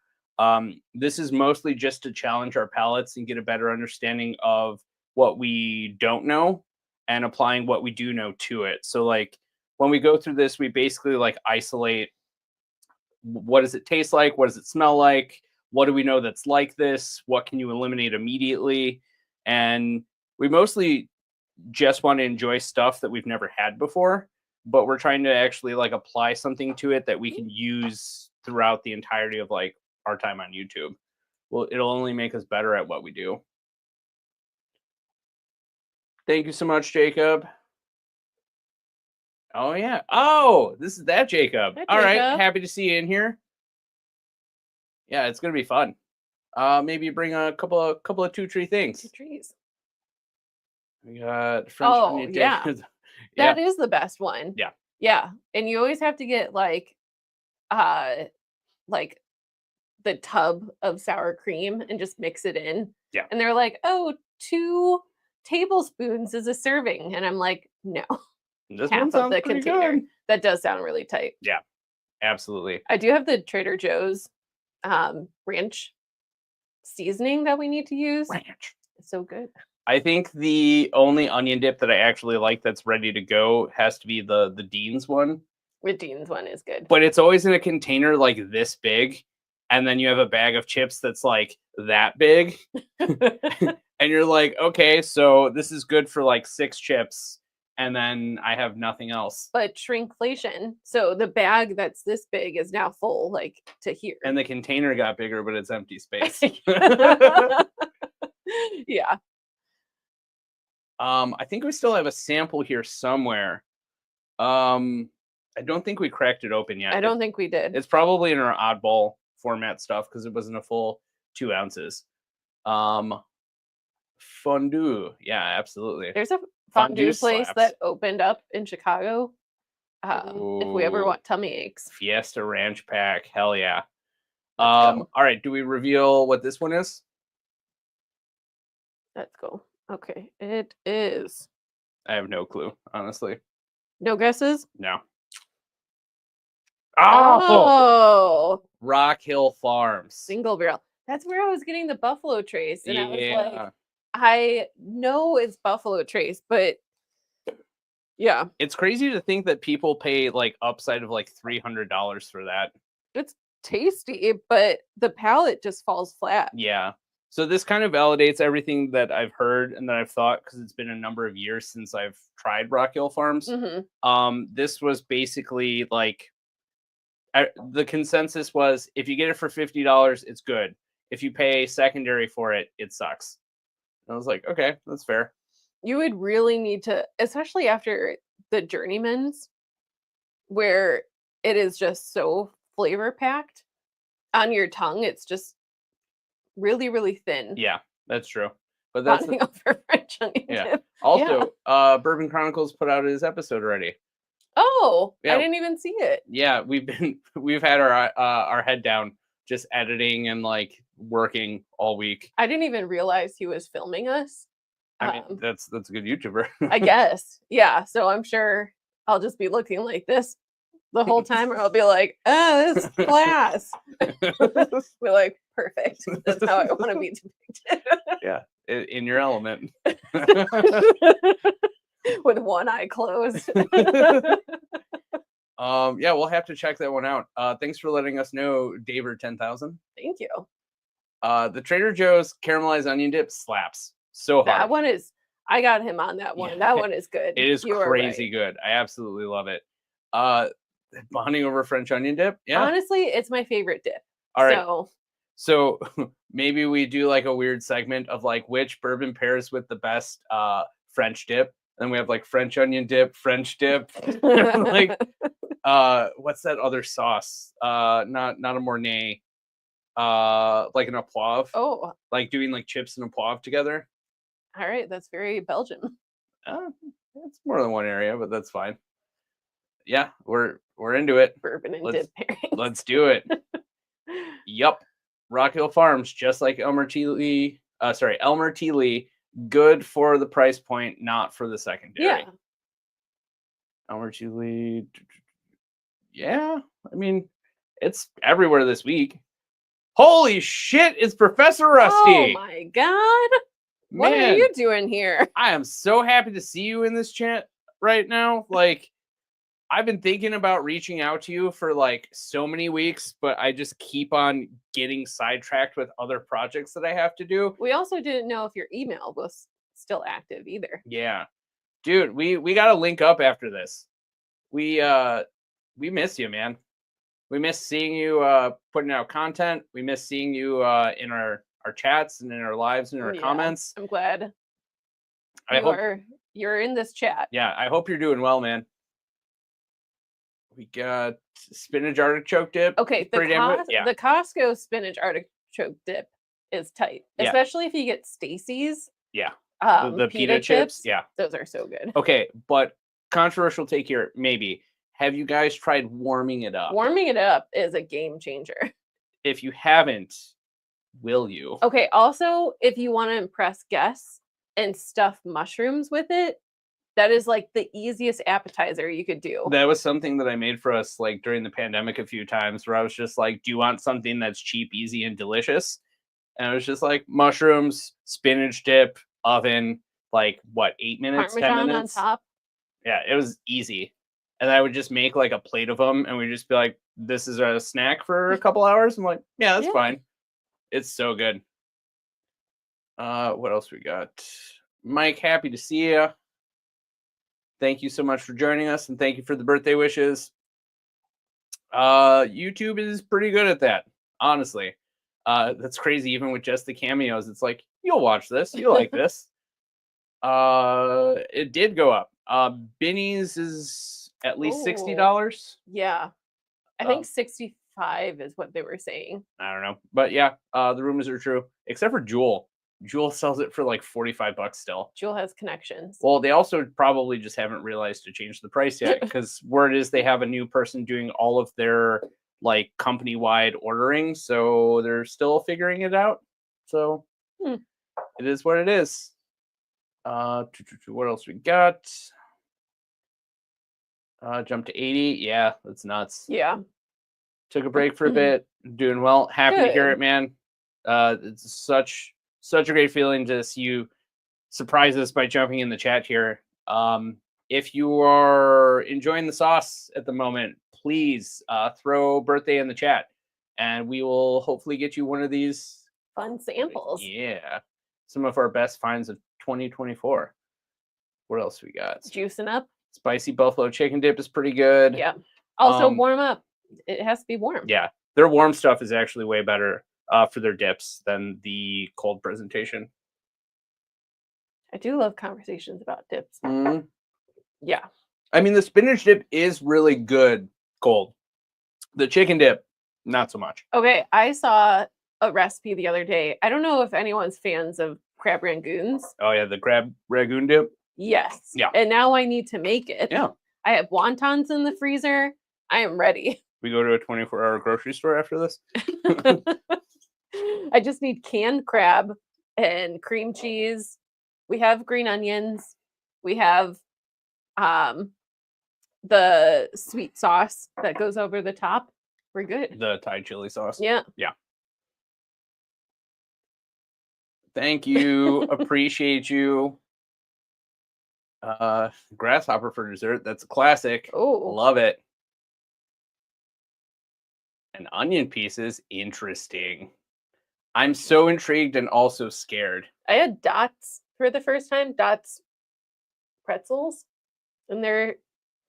This is mostly just to challenge our palates and get a better understanding of what we don't know and applying what we do know to it. So like when we go through this, we basically like isolate what does it taste like? What does it smell like? What do we know that's like this? What can you eliminate immediately? And we mostly just want to enjoy stuff that we've never had before, but we're trying to actually like apply something to it that we can use throughout the entirety of like our time on YouTube. Well, it'll only make us better at what we do. Thank you so much, Jacob. Oh yeah. Oh, this is that Jacob. Hi, All right. Jacob. Happy to see you in here. Yeah, it's gonna be fun. Maybe bring a couple of 2-3 things. 2 trees. We got French onion dip. Yeah. That is the best one. Yeah. Yeah. And you always have to get like the tub of sour cream and just mix it in. Yeah. And they're like, oh, 2 tablespoons is a serving. And I'm like, no. This half one of sounds the pretty container. good. That does sound really tight. Yeah, absolutely. I do have the Trader Joe's ranch seasoning that we need to use. Ranch. It's so good. I think the only onion dip that I actually like that's ready to go has to be the Dean's one. The Dean's one is good. But it's always in a container like this big, and then you have a bag of chips that's like that big. And you're like, okay, so this is good for like 6 chips, and then I have nothing else. But shrinkflation. So the bag that's this big is now full, like to here. And the container got bigger, but it's empty space. Yeah. I think we still have a sample here somewhere. I don't think we cracked it open yet. I don't think we did. It's probably in our oddball format stuff because it wasn't a full 2 ounces. Fondue. Yeah, absolutely. There's a fondue Fondue place slaps. that opened up in Chicago. If we ever Ooh. want tummy aches. Fiesta Ranch Pack. Hell yeah. Let's go. All right. Do we reveal what this one is? Let's go. Okay. It is. I have no clue, honestly. No guesses? No. Oh, Rock Hill Farms. single barrel. That's where I was getting the Buffalo Trace. And I was Yeah. like, I know it's Buffalo Trace, but Yeah. It's crazy to think that people pay like upside of like $300 for that. It's tasty, but the palate just falls flat. Yeah. So this kind of validates everything that I've heard and that I've thought, because it's been a number of years since I've tried Rock Hill Farms. This was basically like the consensus was, if you get it for $50, it's good. If you pay secondary for it, it sucks. And I was like, okay, that's fair. You would really need to, especially after the Journeymans, where it is just so flavor packed on your tongue. It's just really, really thin. Yeah, that's true. But that's Bonding over French onion dip. Also, Bourbon Chronicles put out his episode already. Oh, Yeah. I didn't even see it. Yeah, we've had our head down just editing and like working all week. I didn't even realize he was filming us. I mean, that's a good YouTuber. I guess. Yeah. So I'm sure I'll just be looking like this the whole time, or I'll be like, oh, this class. Be like, perfect. That's how I want to be depicted. Yeah, in your element. With one eye closed. Yeah, we'll have to check that one out. Thanks for letting us know, Daver 10,000. Thank you. The Trader Joe's caramelized onion dip slaps so hard. That one is, I got him on that one. Yeah. That one is good. It is crazy good. I absolutely love it. Bonding over French onion dip. Yeah. Honestly, it's my favorite dip. All right. So maybe we do like a weird segment of like which bourbon pairs with the best French dip. And we have like French onion dip, French dip. Like what's that other sauce? Not a Mornay. Like an Poivre. Oh. Like doing like chips and a Poivre together. All right, that's very Belgian. It's more than one area, but that's fine. Yeah, we're into it. Bourbon and dip pairing. Let's do it. Yup. Rock Hill Farms, just like Elmer T. Lee. Good for the price point, not for the secondary. Yeah. Elmer T. Lee. Yeah, I mean, it's everywhere this week. Holy shit! It's Professor Rusty. Oh my god! What are you doing here? I am so happy to see you in this chat right now. Like, I've been thinking about reaching out to you for like so many weeks, but I just keep on getting sidetracked with other projects that I have to do. We also didn't know if your email was still active either. Yeah. Dude, we got to link up after this. We miss you, man. We miss seeing you putting out content. We miss seeing you in our chats and in our lives and in our comments. I'm glad you're in this chat. Yeah, I hope you're doing well, man. We got spinach artichoke dip. Okay, the Costco spinach artichoke dip is tight, especially if you get Stacy's. Yeah, the pita chips. Yeah, those are so good. Okay, but controversial take here, maybe. Have you guys tried warming it up? Warming it up is a game changer. If you haven't, will you? Okay, also, if you want to impress guests and stuff mushrooms with it, that is like the easiest appetizer you could do. That was something that I made for us like during the pandemic a few times, where I was just like, do you want something that's cheap, easy, and delicious? And I was just like, mushrooms, spinach dip, oven, like what, 8 minutes, Parmesan 10 minutes? on top. Yeah, it was easy. And I would just make like a plate of them, and we'd just be like, this is a snack for a couple hours. I'm like, yeah, that's fine. It's so good. What else we got? Mike, happy to see you. Thank you so much for joining us, and thank you for the birthday wishes. YouTube is pretty good at that, honestly. That's crazy, even with just the cameos. It's like, you'll watch this, you like this. It did go up. Binny's is at least $60. Yeah, I think 65 is what they were saying. I don't know, but yeah, the rumors are true, except for Jewel. Jewel sells it for like $45 still. Jewel has connections. Well, they also probably just haven't realized to change the price yet, because word is they have a new person doing all of their like company-wide ordering, so they're still figuring it out. So it is what it is. What else we got? Jump to 80. Yeah, that's nuts. Yeah. Took a break for a bit. Doing well. Happy to hear it, man. It's such a great feeling to see you surprise us by jumping in the chat here. if you are enjoying the sauce at the moment, please throw birthday in the chat, and we will hopefully get you one of these. Fun samples. Yeah, some of our best finds of 2024. What else we got? Juicing up. Spicy buffalo chicken dip is pretty good. Yeah. Also warm up. It has to be warm. Yeah, their warm stuff is actually way better for their dips than the cold presentation. I do love conversations about dips. Mm. Yeah. I mean, the spinach dip is really good cold. The chicken dip, not so much. Okay, I saw a recipe the other day. I don't know if anyone's fans of crab rangoons. Oh yeah, the crab ragoon dip. Yes. Yeah. And now I need to make it. Yeah. I have wontons in the freezer. I am ready. We go to a 24-hour grocery store after this. I just need canned crab and cream cheese. We have green onions. We have the sweet sauce that goes over the top. We're good. The Thai chili sauce. Yeah. Yeah. Thank you. Appreciate you. Grasshopper for dessert. That's a classic. Oh. Love it. And onion pieces. Interesting. I'm so intrigued and also scared. I had Dots for the first time. Dots pretzels. And they're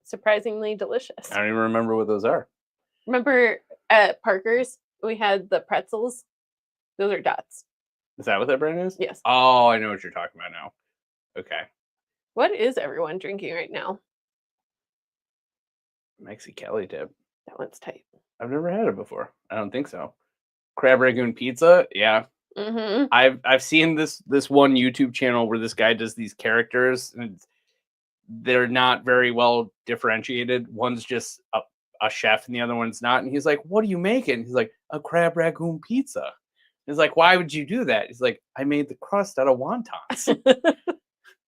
surprisingly delicious. I don't even remember what those are. Remember at Parker's, we had the pretzels? Those are Dots. Is that what that brand is? Yes. Oh, I know what you're talking about now. Okay. What is everyone drinking right now? Mexicali dip. That one's tight. I've never had it before. I don't think so. Crab ragoon pizza. Yeah. Mm-hmm. I've seen this one YouTube channel where this guy does these characters, and they're not very well differentiated. One's just a chef and the other one's not. And he's like, "What are you making?" He's like, "A crab ragoon pizza." He's like, "Why would you do that?" He's like, "I made the crust out of wontons."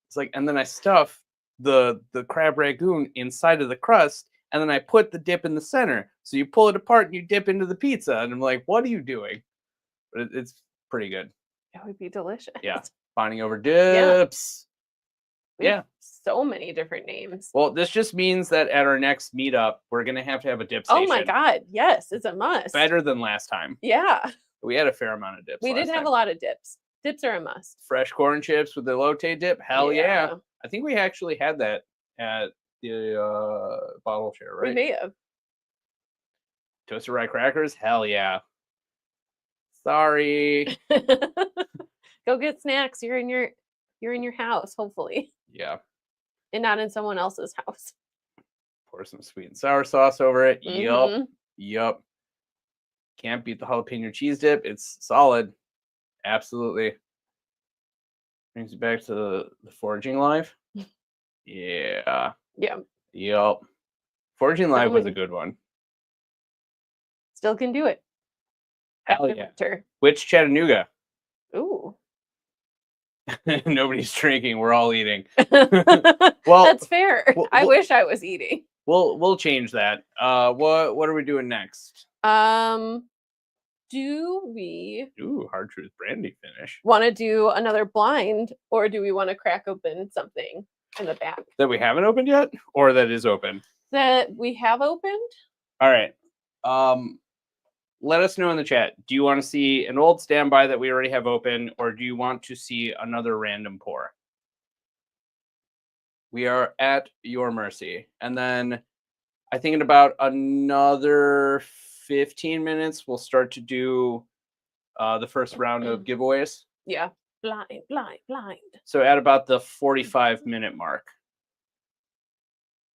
It's like, and then I stuff the crab ragoon inside of the crust, and then I put the dip in the center. So you pull it apart and you dip into the pizza. And I'm like, "What are you doing?" But it's pretty good. It would be delicious. Yeah. Bonding over dips. Yeah. So many different names. Well, this just means that at our next meetup, we're going to have a dip station. Oh my God. Yes, it's a must. Better than last time. Yeah. We had a fair amount of dips. We did have a lot of dips. Dips are a must. Fresh corn chips with the elote dip. Hell yeah. I think we actually had that at the bottle share, right? We may have. Toasted rye crackers. Hell yeah. Sorry. Go get snacks. You're in your house, hopefully. Yeah. And not in someone else's house. Pour some sweet and sour sauce over it. Mm-hmm. Yup. Can't beat the jalapeno cheese dip. It's solid. Absolutely. Brings you back to the foraging live. Yeah. Yeah. Yup. Foraging live was a good one. Still can do it. Hell yeah. Which Chattanooga? Ooh. Nobody's drinking. We're all eating. Well, that's fair. I wish I was eating. We'll change that. What are we doing next? Do we Hard Truth brandy finish. Want to do another blind, or do we want to crack open something in the back that we haven't opened yet, or that is open? That we have opened. All right. Let us know in the chat. Do you want to see an old standby that we already have open, or do you want to see another random pour? We are at your mercy. And then I think in about another 15 minutes, we'll start to do the first round of giveaways. Yeah. Blind. So at about the 45-minute mark.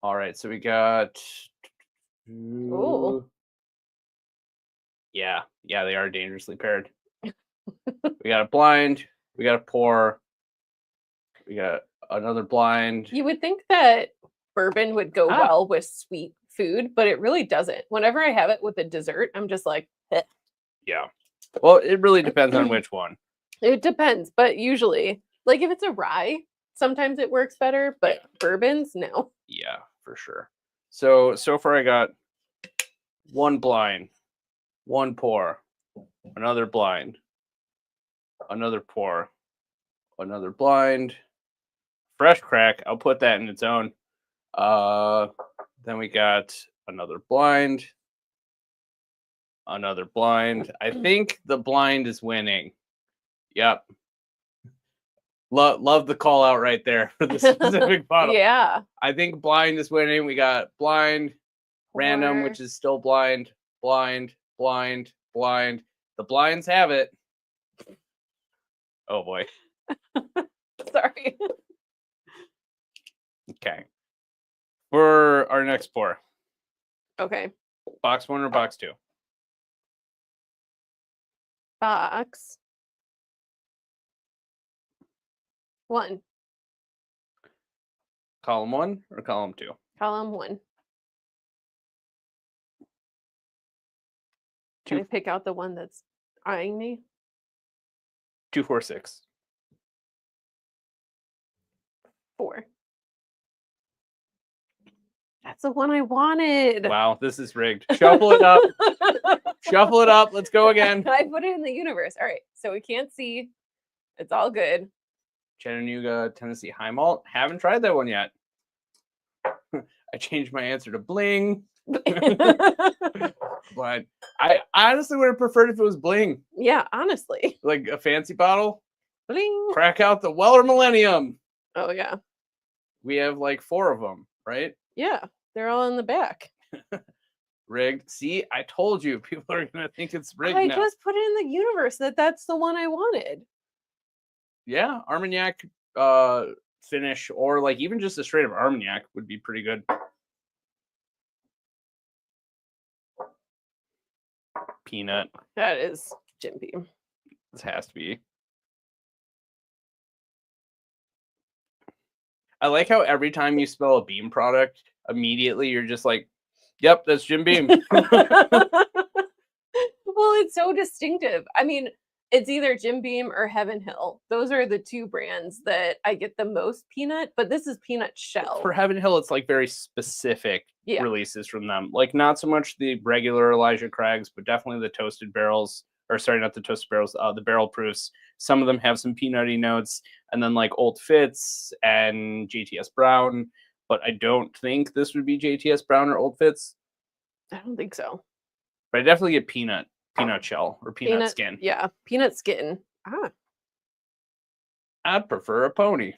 All right. So we got... Ooh. Yeah, they are dangerously paired. We got a blind. We got a pour. We got another blind. You would think that bourbon would go well with sweet food, but it really doesn't. Whenever I have it with a dessert, I'm just like, eh. Yeah. Well, it really depends on which one. It depends, but usually, like if it's a rye, sometimes it works better, but bourbons, no. Yeah, for sure. So far I got one blind. One pour, another blind, another pour, another blind, fresh crack. I'll put that in its own. Then we got another blind. Another blind. I think the blind is winning. Yep. Love the call out right there for the specific bottle. Yeah. I think blind is winning. We got blind, random, which is still blind, blind, blind, blind. The blinds have it. Oh boy. Sorry. Okay. For our next pour, Okay. box 1 or box 2? Box 1. Column 1 or column 2? Column 1. Can I pick out the one that's eyeing me? 246. 4. That's the one I wanted. Wow, this is rigged. Shuffle it up. Shuffle it up. Let's go again. I put it in the universe. All right. So we can't see. It's all good. Chattanooga, Tennessee High Malt. Haven't tried that one yet. I changed my answer to bling. But I honestly would have preferred if it was bling. Yeah, honestly. Like a fancy bottle. Bling. Crack out the Weller Millennium. Oh, yeah. We have like 4 of them, right? Yeah. They're all in the back. Rigged. See, I told you people are going to think it's rigged I now. just put it in the universe that's the one I wanted. Yeah, Armagnac finish, or like even just a straight up Armagnac would be pretty good. Peanut. That is Jim Beam. This has to be. I like how every time you spell a Beam product, immediately you're just like, yep, that's Jim Beam. Well, it's so distinctive. I mean, it's either Jim Beam or Heaven Hill. Those are the 2 brands that I get the most peanut, but this is peanut shell. For Heaven Hill, it's like very specific releases from them. Like not so much the regular Elijah Craigs, but definitely the toasted barrels, or sorry, not the toasted barrels, the barrel proofs. Some of them have some peanutty notes, and then like Old Fitz and JTS Brown. But I don't think this would be JTS Brown or Old Fitz. I don't think so. But I definitely get peanut shell or peanut skin. Yeah, peanut skin. I'd prefer a pony.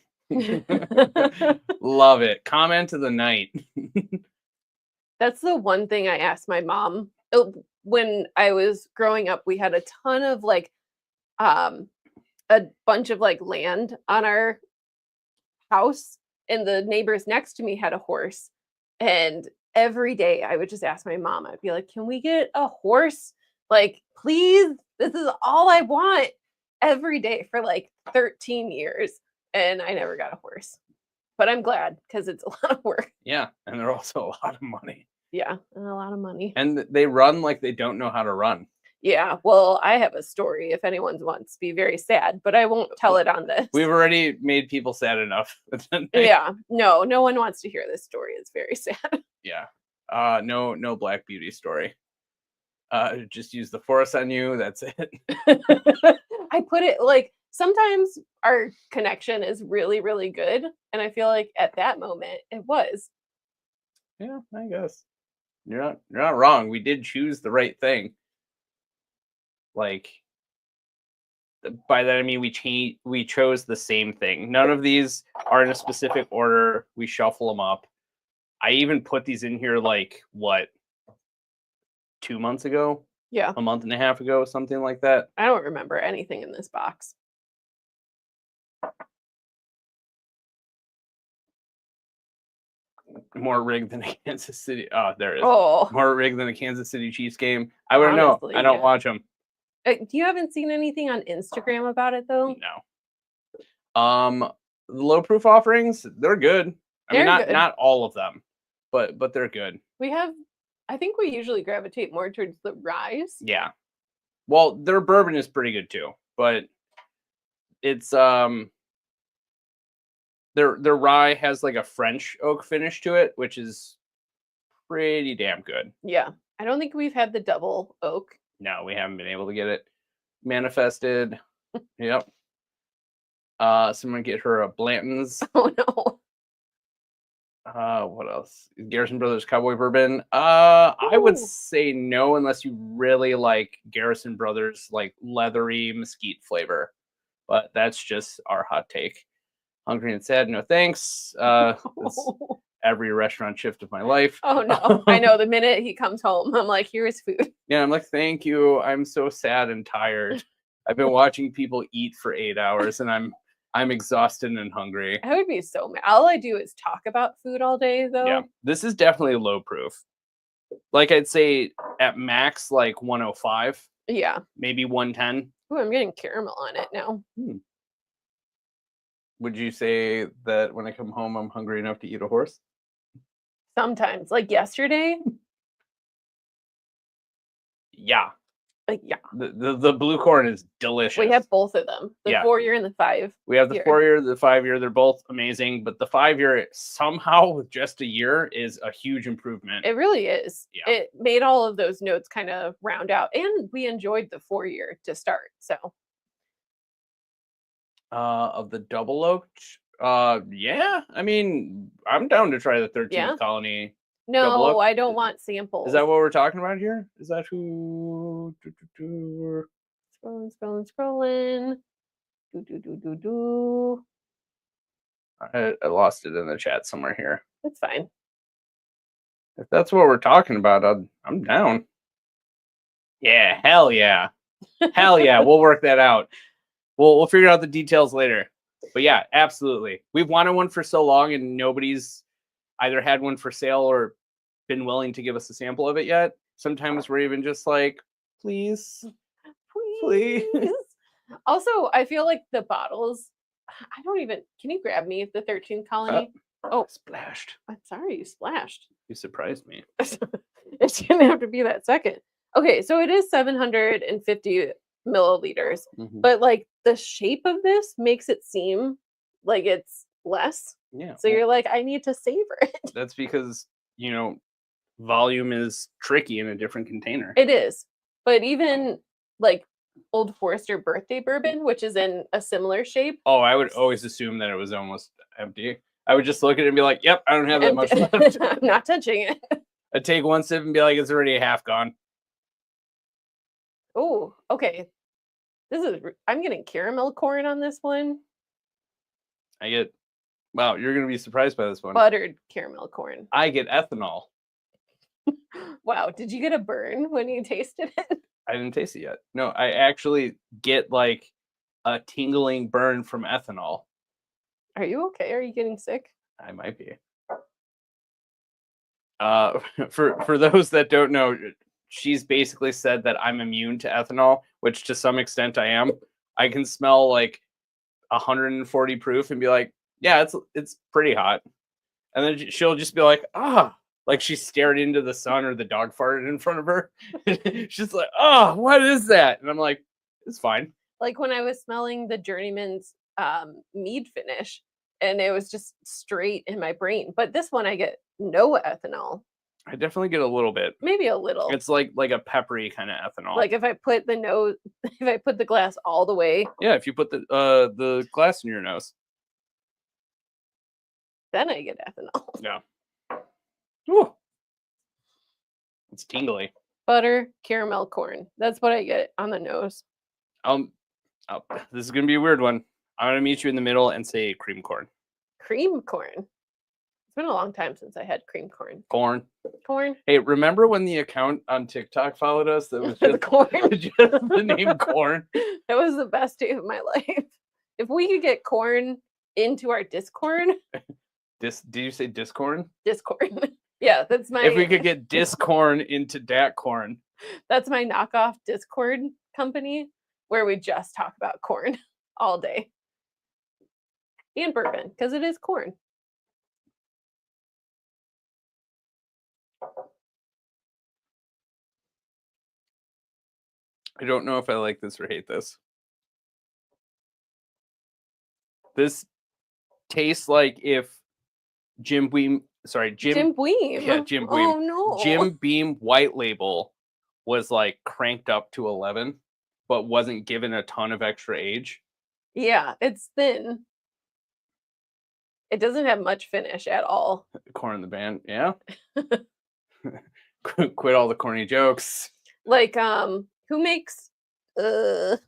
Love it. Comment of the night. That's the one thing I asked my mom. When I was growing up, we had a ton of like a bunch of like land on our house, and the neighbors next to me had a horse. And every day I would just ask my mom, I'd be like, can we get a horse? Like, please, this is all I want, every day for like 13 years. And I never got a horse. But I'm glad, because it's a lot of work. Yeah, and they're also a lot of money. Yeah, and a lot of money. And they run like they don't know how to run. Yeah, well, I have a story if anyone wants to be very sad, but I won't tell it on this. We've already made people sad enough. Yeah, no one wants to hear this story. It's very sad. Yeah. No Black Beauty story. Just use the force on you. That's it. I put it like, sometimes our connection is really, really good. And I feel like at that moment it was. Yeah, I guess. You're not wrong. We did choose the right thing. Like, by that I mean we chose the same thing. None of these are in a specific order. We shuffle them up. I even put these in here like what, 2 months ago? Yeah. A month and a half ago, something like that. I don't remember anything in this box. More rigged than a Kansas City. Oh, there it is. Oh, more rigged than a Kansas City Chiefs game. I wouldn't know. I don't watch them. You haven't seen anything on Instagram about it though? No. The low proof offerings, they're good. Not all of them, but they're good. I think we usually gravitate more towards the ryes. Yeah. Well, their bourbon is pretty good too, but it's their rye has like a French oak finish to it, which is pretty damn good. Yeah. I don't think we've had the double oak. No, we haven't been able to get it manifested. Yep. Someone get her a Blanton's. Oh no. What else? Garrison Brothers Cowboy Bourbon. I would Ooh. say no unless you really like Garrison Brothers like leathery mesquite flavor. But that's just our hot take. Hungry and sad, no thanks. That's every restaurant shift of my life. Oh no. I know the minute he comes home, I'm like, here's food. Yeah, I'm like, thank you. I'm so sad and tired. I've been watching people eat for 8 hours and I'm exhausted and hungry. I would be so mad. All I do is talk about food all day though. Yeah. This is definitely low proof. Like I'd say at max like 105, Yeah. maybe 110. Ooh, I'm getting caramel on it now. Would you say that when I come home I'm hungry enough to eat a horse? Sometimes. Like yesterday. Yeah. Like, yeah. The blue corn is delicious. We have both of them. The Yeah. 4-year and the 5. We have the year. 4-year, the 5-year. They're both amazing, but the 5-year somehow with just a year is a huge improvement. It really is. Yeah. It made all of those notes kind of round out, and we enjoyed the 4-year to start. So Of the double oaked, yeah. I mean, I'm down to try the 13th Yeah? colony. Double no, oak? I don't want samples. Is that what we're talking about here? Is that who? Scrolling. Do. I lost it in the chat somewhere here. That's fine. If that's what we're talking about, I'm down. Yeah, hell yeah. Hell yeah, we'll work that out. We'll figure out the details later. But yeah, absolutely. We've wanted one for so long and nobody's either had one for sale or been willing to give us a sample of it yet. Sometimes we're even just like, please. Please. Also, I feel like the bottles, I don't even, can you grab me the 13th colony? Oh, splashed. I'm sorry, you splashed. You surprised me. It shouldn't have to be that second. Okay, so it is 750 milliliters, but like the shape of this makes it seem like it's less. Yeah. So you're like, I need to savor it. That's because, volume is tricky in a different container. It is. But even like Old Forester birthday bourbon, which is in a similar shape. Oh, I would always assume that it was almost empty. I would just look at it and be like, yep, I don't have that much left. I'm not touching it. I'd take one sip and be like, it's already half gone. Oh, okay. I'm getting caramel corn on this one. Wow, you're going to be surprised by this one. Buttered caramel corn. I get ethanol. Wow, did you get a burn when you tasted it? I didn't taste it yet. No, I actually get like a tingling burn from ethanol. Are you okay? Are you getting sick? I might be. For those that don't know, she's basically said that I'm immune to ethanol, which to some extent I am. I can smell like 140 proof and be like, yeah, it's pretty hot. And then she'll just be like, like she stared into the sun or the dog farted in front of her. She's like, what is that? And I'm like, it's fine. Like when I was smelling the Journeyman's mead finish, and it was just straight in my brain. But this one I get no ethanol. I definitely get a little bit. Maybe a little. It's like a peppery kind of ethanol. Like if I put the glass all the way. Yeah, if you put the glass in your nose. Then I get ethanol. Yeah. Ooh. It's tingly. Butter, caramel corn. That's what I get on the nose. This is gonna be a weird one. I'm gonna meet you in the middle and say cream corn. Cream corn. It's been a long time since I had cream corn. Corn. Hey, remember when the account on TikTok followed us that was just corn? Just the name corn? That was the best day of my life. If we could get corn into our Discord. Did you say Discord? Discord. Yeah, that's my. If we could get Discorn into Datcorn. That's my knockoff Discord company where we just talk about corn all day. And bourbon, because it is corn. I don't know if I like this or hate this. This tastes like if Jim Beam. Yeah, Jim Beam. Oh no. Jim Beam White Label was like cranked up to 11, but wasn't given a ton of extra age. Yeah, it's thin. It doesn't have much finish at all. Corn in the band, yeah. Quit all the corny jokes. Like, who makes the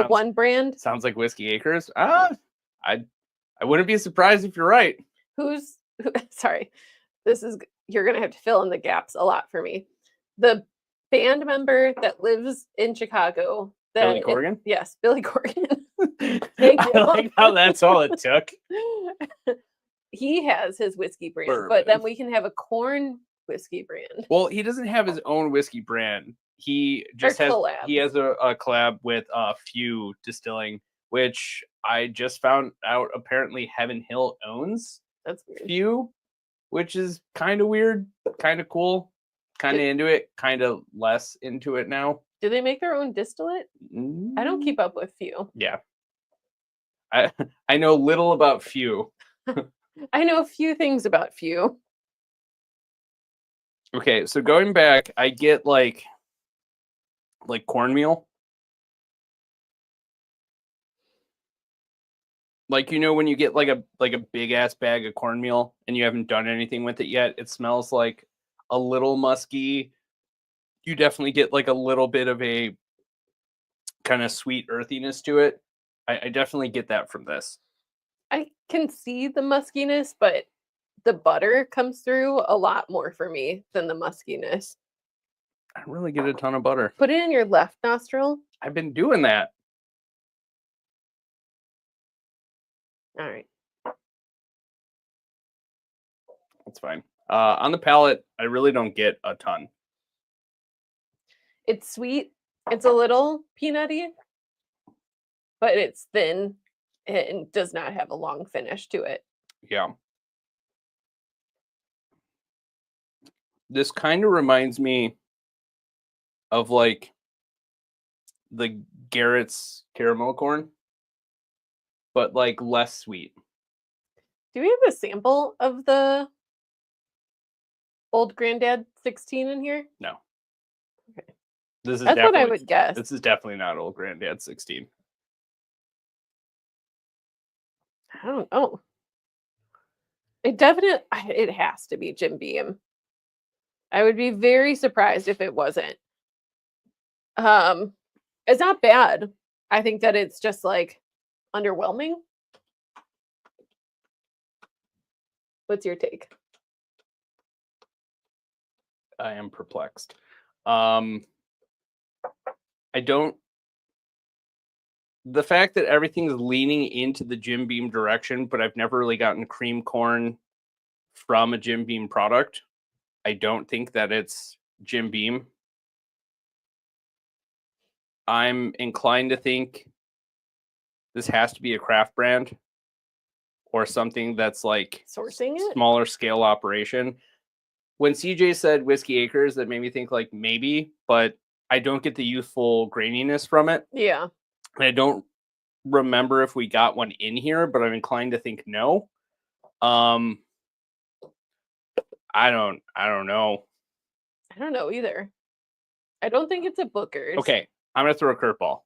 one brand? Sounds like Whiskey Acres. I wouldn't be surprised if you're right. Sorry, you're gonna have to fill in the gaps a lot for me. The band member that lives in Chicago. Billy Corgan? Yes, Billy Corgan. Thank you. I like how that's all it took. He has his whiskey brand, Bourbon. but then we can have a corn whiskey brand. Well, he doesn't have his own whiskey brand. He just has a collab with Few Distilling, which I just found out apparently Heaven Hill owns. That's weird. Few, which is kind of weird, kind of cool, kind of into it, kind of less into it now. Do they make their own distillate? I don't keep up with Few. Yeah. I know little about Few. I know a few things about Few. Okay, so going back, I get like cornmeal. Like, you know, when you get like a big ass bag of cornmeal and you haven't done anything with it yet, it smells like a little musky. You definitely get like a little bit of a kind of sweet earthiness to it. I definitely get that from this. I can see the muskiness, but the butter comes through a lot more for me than the muskiness. I don't really get a ton of butter. Put it in your left nostril. I've been doing that. All right. That's fine. On the palate, I really don't get a ton. It's sweet. It's a little peanutty, but it's thin and does not have a long finish to it. Yeah. This kind of reminds me of like the Garrett's caramel corn, but like less sweet. Do we have a sample of the Old Granddad 16 in here? No. Okay. That's what I would guess. This is definitely not Old Granddad 16. I don't know. It has to be Jim Beam. I would be very surprised if it wasn't. It's not bad. I think that it's just like underwhelming. What's your take? I am perplexed. I don't. The fact that everything's leaning into the Jim Beam direction, but I've never really gotten cream corn from a Jim Beam product. I don't think that it's Jim Beam. I'm inclined to think this has to be a craft brand or something that's like sourcing it, smaller scale operation. When CJ said Whiskey Acres, that made me think like maybe, but I don't get the youthful graininess from it. Yeah. And I don't remember if we got one in here, but I'm inclined to think no. I don't know. I don't know either. I don't think it's a Booker's. Okay, I'm going to throw a curveball.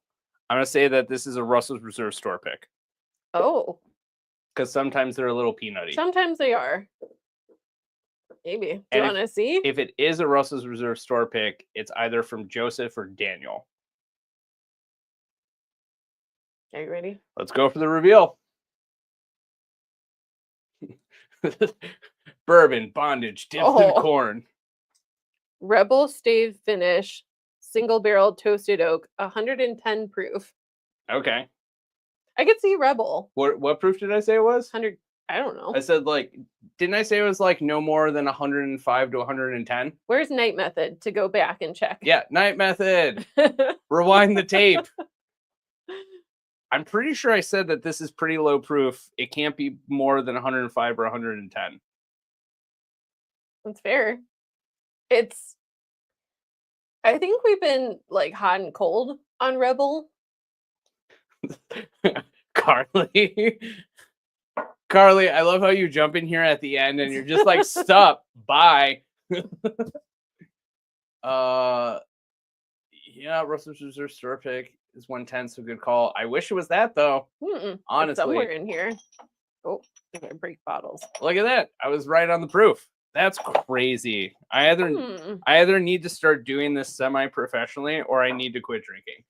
I'm going to say that this is a Russell's Reserve store pick. Oh. Because sometimes they're a little peanutty. Sometimes they are. Maybe. Do you want to see? If it is a Russell's Reserve store pick, it's either from Joseph or Daniel. Are you ready? Let's go for the reveal. Bourbon, bondage, dipped in corn. Rebel stave finish, single barrel toasted oak, 110 proof. Okay. I could see Rebel. What proof did I say it was? 100. I don't know. I said didn't I say it was like no more than 105 to 110? Where's Night Method to go back and check? Yeah, Night Method. Rewind the tape. I'm pretty sure I said that this is pretty low proof. It can't be more than 105 or 110. That's fair. I think we've been like hot and cold on Rebel. Carly, I love how you jump in here at the end and you're just like, stop, bye. Yeah, Russell's Reserve store pick is 110, so good call. I wish it was that though. Honestly, honestly, somewhere in here. Oh, I'm gonna break bottles. Look at that. I was right on the proof. That's crazy. I either need to start doing this semi-professionally or I need to quit drinking.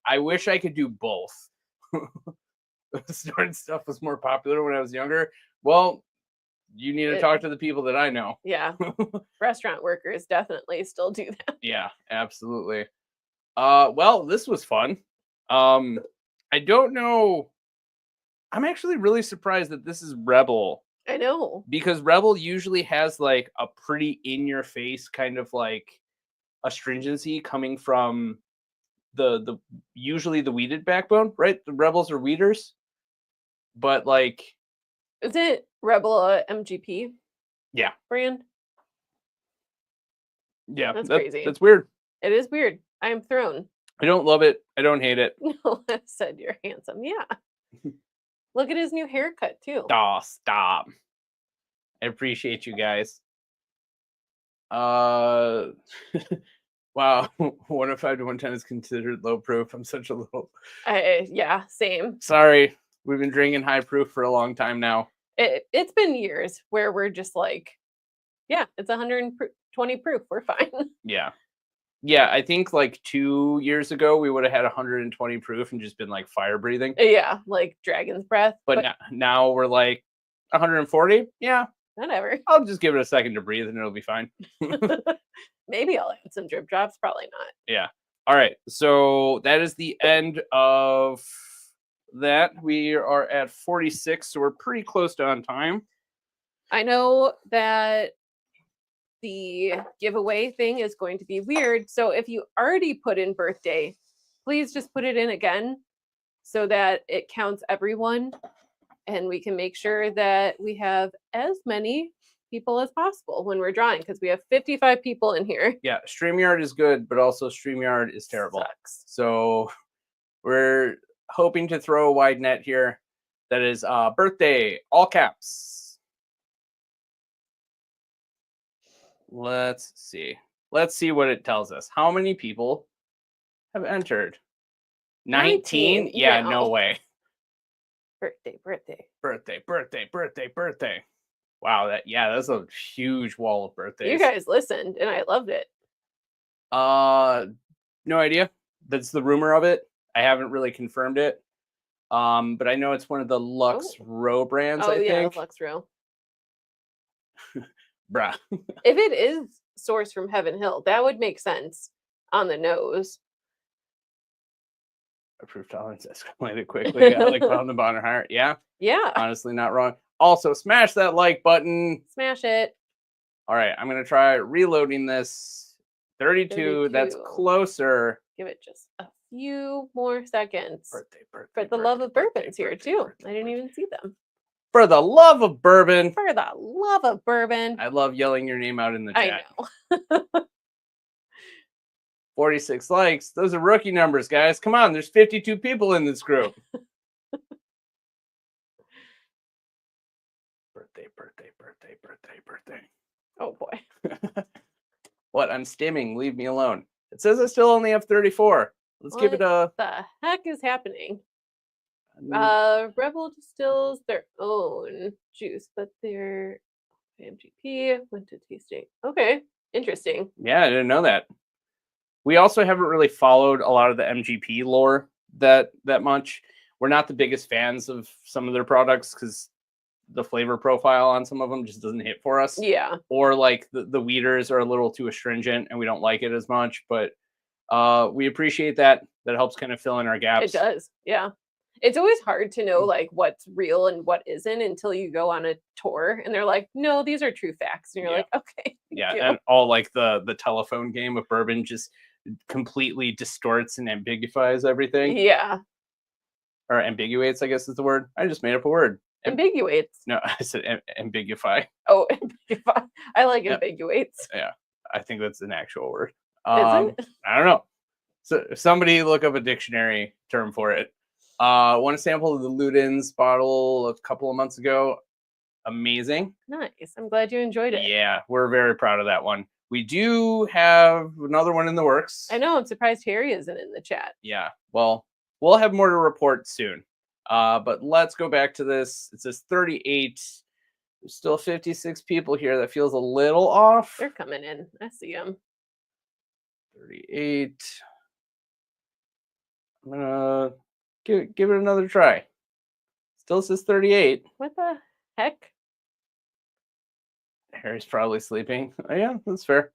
I wish I could do both. Storing stuff was more popular when I was younger. Well, you need to talk to the people that I know. Yeah. Restaurant workers definitely still do that. Yeah, absolutely. Well, this was fun. I don't know. I'm actually really surprised that this is Rebel. I know. Because Rebel usually has like a pretty in your face kind of like astringency coming from the usually the wheated backbone, right? The Rebels are wheaters. But like, is it Rebel MGP? Yeah. Brand? Yeah. That's crazy. That's weird. It is weird. I am thrown. I don't love it. I don't hate it. No, I said you're handsome. Yeah. Look at his new haircut too. Oh, stop. I appreciate you guys. Wow. 105 to 110 is considered low proof. I'm such a little. Yeah, same. Sorry. We've been drinking high proof for a long time now. It's been years where we're just like, yeah, it's 120 proof. We're fine. Yeah. Yeah, I think like 2 years ago we would have had 120 proof and just been like fire breathing. Yeah, like dragon's breath. But now we're like 140. Yeah, whatever. I'll just give it a second to breathe and it'll be fine. Maybe I'll add some drip drops. Probably not. Yeah. All right. So that is the end of that. We are at 46, so we're pretty close to on time. I know that the giveaway thing is going to be weird. So if you already put in birthday, please just put it in again so that it counts everyone and we can make sure that we have as many people as possible when we're drawing, because we have 55 people in here. Yeah, StreamYard is good, but also StreamYard is terrible. Sucks. So we're hoping to throw a wide net here. That is birthday, all caps. Let's see. Let's see what it tells us. How many people have entered? 19? Yeah, no way. Birthday. Wow, that's a huge wall of birthdays. You guys listened and I loved it. No idea. That's the rumor of it. I haven't really confirmed it. But I know it's one of the Lux Row brands, I think. Lux Row. Bruh. If it is sourced from Heaven Hill, that would make sense on the nose. Approved tolerance escalated quickly. I like pound the bottom higher. Yeah. Yeah. Honestly, not wrong. Also, smash that like button. Smash it. All right. I'm going to try reloading this. 32. That's closer. Give it just a few more seconds. Birthday. For the love of bourbon's here too. I didn't even see them. For the love of bourbon. For the love of bourbon. I love yelling your name out in the chat. I know. 46 likes. Those are rookie numbers, guys. Come on. There's 52 people in this group. Birthday. Oh, boy. What? I'm stimming. Leave me alone. It says I still only have 34. Let's give it a... What the heck is happening? Rebel distills their own juice, but their MGP went to tasting. Okay, interesting. Yeah, I didn't know that. We also haven't really followed a lot of the MGP lore that much. We're not the biggest fans of some of their products because the flavor profile on some of them just doesn't hit for us. Yeah. Or like the wheaters are a little too astringent and we don't like it as much, but we appreciate that. That helps kind of fill in our gaps. It does. Yeah. It's always hard to know like what's real and what isn't until you go on a tour and they're like, no, these are true facts. And you're like, okay. Yeah. And all like the telephone game of bourbon just completely distorts and ambiguifies everything. Yeah. Or ambiguates, I guess is the word. I just made up a word. Ambiguates. No, I said ambiguify. Oh, ambiguify. I like ambiguates. Yeah. I think that's an actual word. Is it? I don't know. So somebody look up a dictionary term for it. One sample of the Ludens bottle a couple of months ago. Amazing. Nice. I'm glad you enjoyed it. Yeah, we're very proud of that one. We do have another one in the works. I know. I'm surprised Harry isn't in the chat. Yeah. Well, we'll have more to report soon. But let's go back to this. It says 38. There's still 56 people here. That feels a little off. They're coming in. I see them. 38. I'm gonna give it another try. Still says 38. What the heck? Harry's probably sleeping. Oh, yeah, that's fair.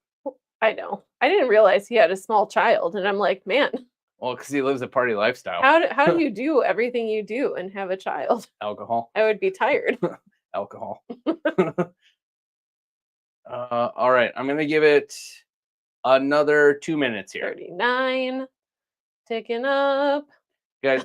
I know. I didn't realize he had a small child, and I'm like, man, Well, because he lives a party lifestyle. how do you do everything you do and have a child? Alcohol. I would be tired. Alcohol. All right, I'm gonna give it another 2 minutes here. 39, ticking up. Guys,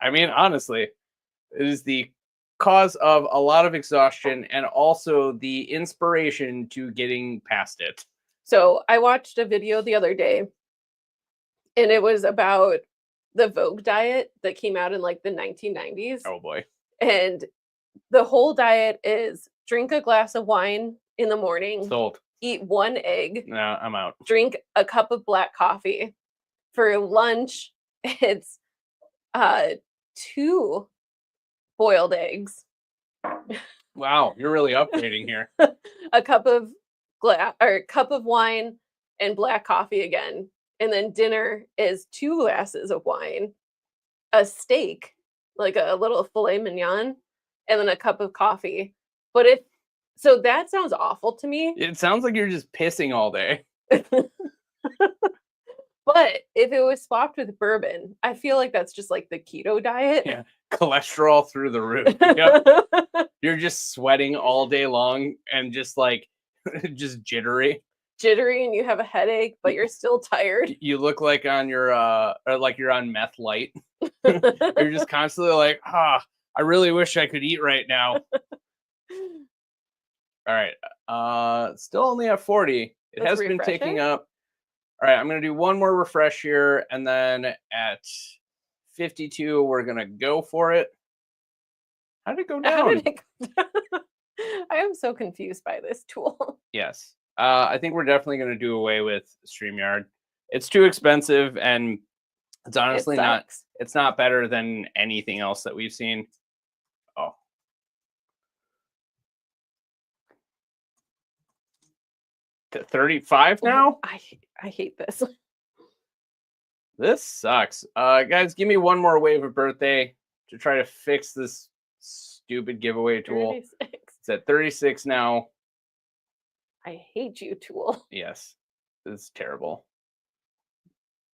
I mean, honestly, it is the cause of a lot of exhaustion and also the inspiration to getting past it. So I watched a video the other day, and it was about the Vogue diet that came out in like the 1990s. Oh boy. And the whole diet is drink a glass of wine in the morning, Sold. eat 1 egg, No, I'm out. drink a cup of black coffee. For lunch, it's 2 boiled eggs, Wow, you're really upgrading here. a cup of wine, and black coffee again. And then dinner is 2 glasses of wine, a steak, like a little filet mignon, and then a cup of coffee. But so that sounds awful to me. It sounds like you're just pissing all day. But if it was swapped with bourbon, I feel like that's just like the keto diet. Yeah, cholesterol through the roof. Yep. You're just sweating all day long and just like just jittery. Jittery, and you have a headache, but you're still tired. You look like on your or like you're on meth light. You're just constantly like, I really wish I could eat right now. All right. Still only at 40. It Let's has been refresh ticking it. up. All right, I'm going to do one more refresh here, and then at 52, we're going to go for it. How did it go How down? did it go down? I am so confused by this tool. Yes. I think we're definitely going to do away with StreamYard. It's too expensive, and it's honestly it's not better than anything else that we've seen. Oh. To 35 now? I hate this. This sucks. Guys, give me one more wave of birthday to try to fix this stupid giveaway tool. 36. It's at 36 now. I hate you, tool. Yes, it's terrible.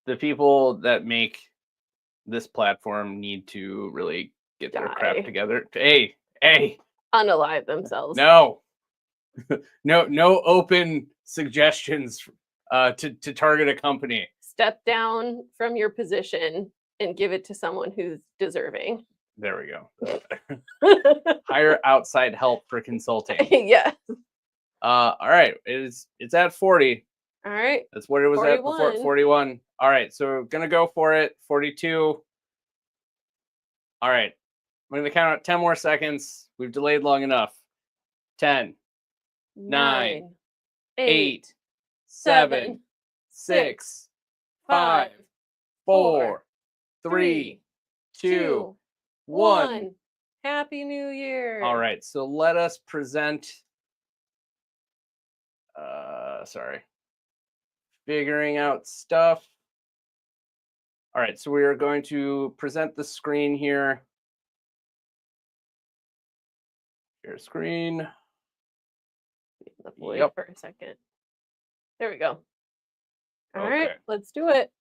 The people that make this platform need to really get their crap together. Hey. Unalive themselves. No. No open suggestions to target a company. Step down from your position and give it to someone who's deserving. There we go. Hire outside help for consulting. Yeah. All right. It's at 40. All right. That's what it was 41. At before. 41. All right. So we're going to go for it. 42. All right. I'm going to count out 10 more seconds. We've delayed long enough. 10, 9, 8, 7, 6, 5, 4, 3, 2, 1. Happy New Year. All right. So let us present. Sorry. Figuring out stuff. All right. So we are going to present the screen here. Share screen. Wait for a second. There we go. All right, let's do it.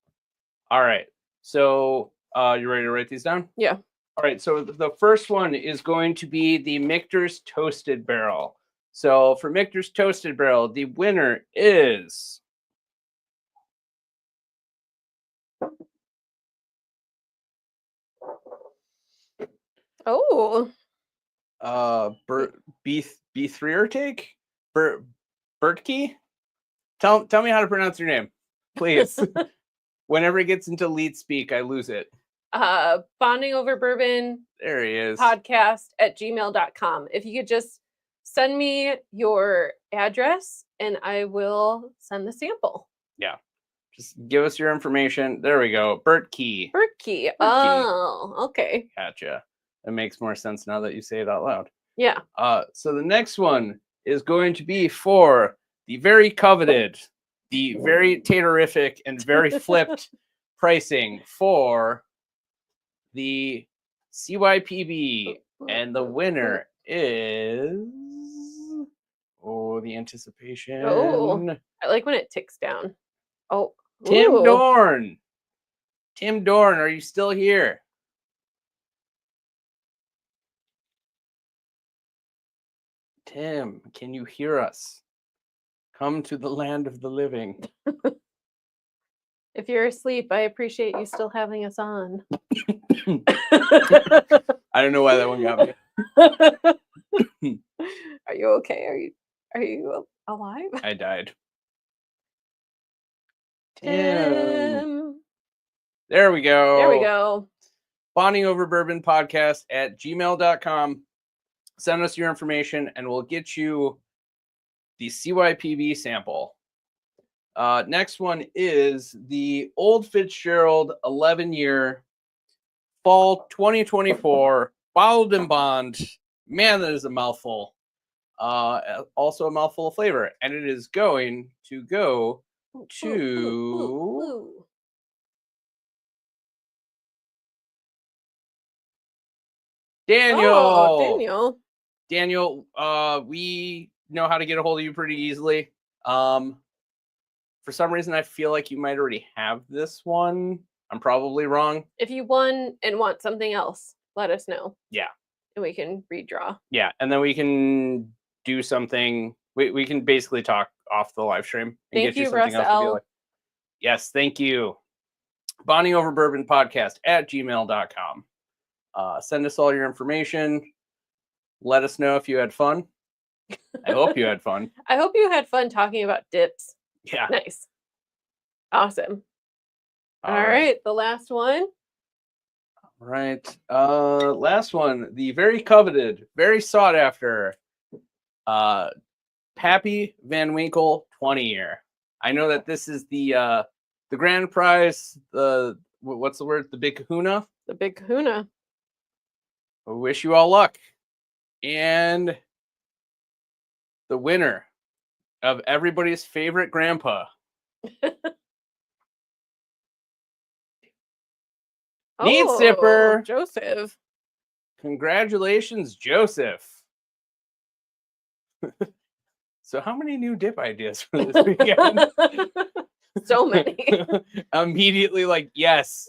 All right. So you ready to write these down? Yeah. All right. So the first one is going to be the Michter's Toasted Barrel. So for Michter's Toasted Barrel, the winner is B3er take? Bertkey? Tell me how to pronounce your name, please. Whenever it gets into lead speak, I lose it. Bonding Over Bourbon. There he is. podcast@gmail.com. If you could just send me your address and I will send the sample. Yeah. Just give us your information. There we go. Bert Key. Bert Key. Oh, okay. Gotcha. It makes more sense now that you say it out loud. Yeah. So the next one is going to be for the very coveted, the very taterific, and very flipped pricing for the CYPB. And the winner is... Oh, the anticipation. Oh, I like when it ticks down. Oh, Tim ooh. Dorn. Tim Dorn, are you still here? Tim, can you hear us? Come to the land of the living. If you're asleep, I appreciate you still having us on. I don't know why that one got me. Are you okay? Are you alive? I died. Tim. There we go. There we go. Bondingoverbourbonpodcast at gmail.com. Send us your information and we'll get you the CYPB sample. Next one is the Old Fitzgerald 11-year fall 2024 bottled and bond. Man, that is a mouthful. Also a mouthful of flavor. And it is going to go to... Daniel. Oh, Daniel, we know how to get a hold of you pretty easily. For some reason, I feel like you might already have this one. I'm probably wrong. If you won and want something else, let us know. Yeah. And we can redraw. Yeah, and then we can do something. We can basically talk off the live stream and thank get you you, something else to be like. Yes, thank you. Bondingoverbourbonpodcast at gmail.com. Send us all your information. Let us know if you had fun. I hope you had fun. I hope you had fun talking about dips. Yeah. Nice. Awesome. All right. The last one. All right. Last one. The very coveted, very sought after Pappy Van Winkle 20-year. I know that this is the grand prize, what's the word? The big kahuna? The big kahuna. I wish you all luck. And the winner of everybody's favorite grandpa. Neat Sipper. Joseph. Congratulations, Joseph. So how many new dip ideas for this weekend? So many. Immediately like, yes,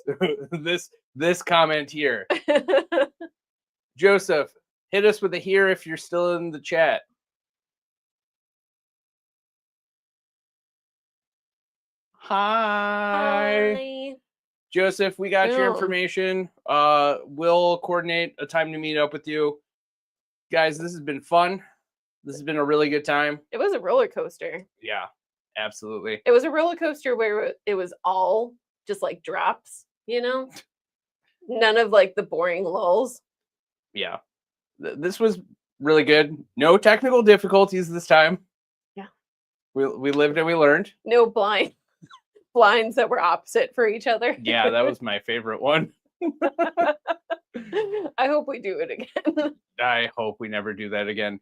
this comment here. Joseph, hit us with a here if you're still in the chat. Hi. Joseph, we got your information. We'll coordinate a time to meet up with you. Guys, this has been fun. This has been a really good time. It was a roller coaster. Yeah, absolutely. It was a roller coaster where it was all just like drops, you know? None of like the boring lulls. Yeah. This was really good. No technical difficulties this time. Yeah. We lived and we learned. No blinds that were opposite for each other. Yeah, that was my favorite one. I hope we do it again. I hope we never do that again.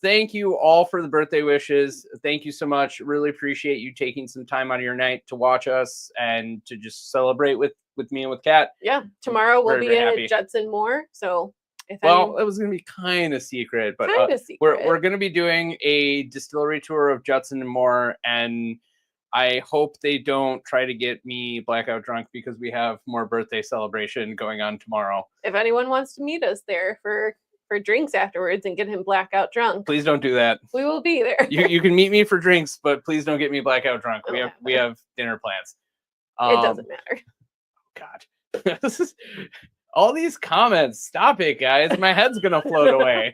Thank you all for the birthday wishes. Thank you so much. Really appreciate you taking some time out of your night to watch us and to just celebrate with me and with Kat. Yeah, tomorrow we'll be happy. at Judson Moore. So it was going to be kind of secret, but we're going to be doing a distillery tour of Judson and Moore, and I hope they don't try to get me blackout drunk because we have more birthday celebration going on tomorrow. If anyone wants to meet us there for drinks afterwards and get him blackout drunk, please don't do that. We will be there. You can meet me for drinks, but please don't get me blackout drunk. We have dinner plans. It doesn't matter. God, all these comments. Stop it, guys. My head's gonna float away.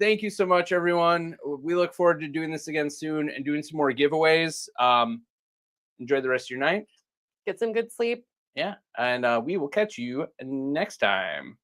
Thank you so much, everyone. We look forward to doing this again soon and doing some more giveaways. Enjoy the rest of your night. Get some good sleep. Yeah, and we will catch you next time.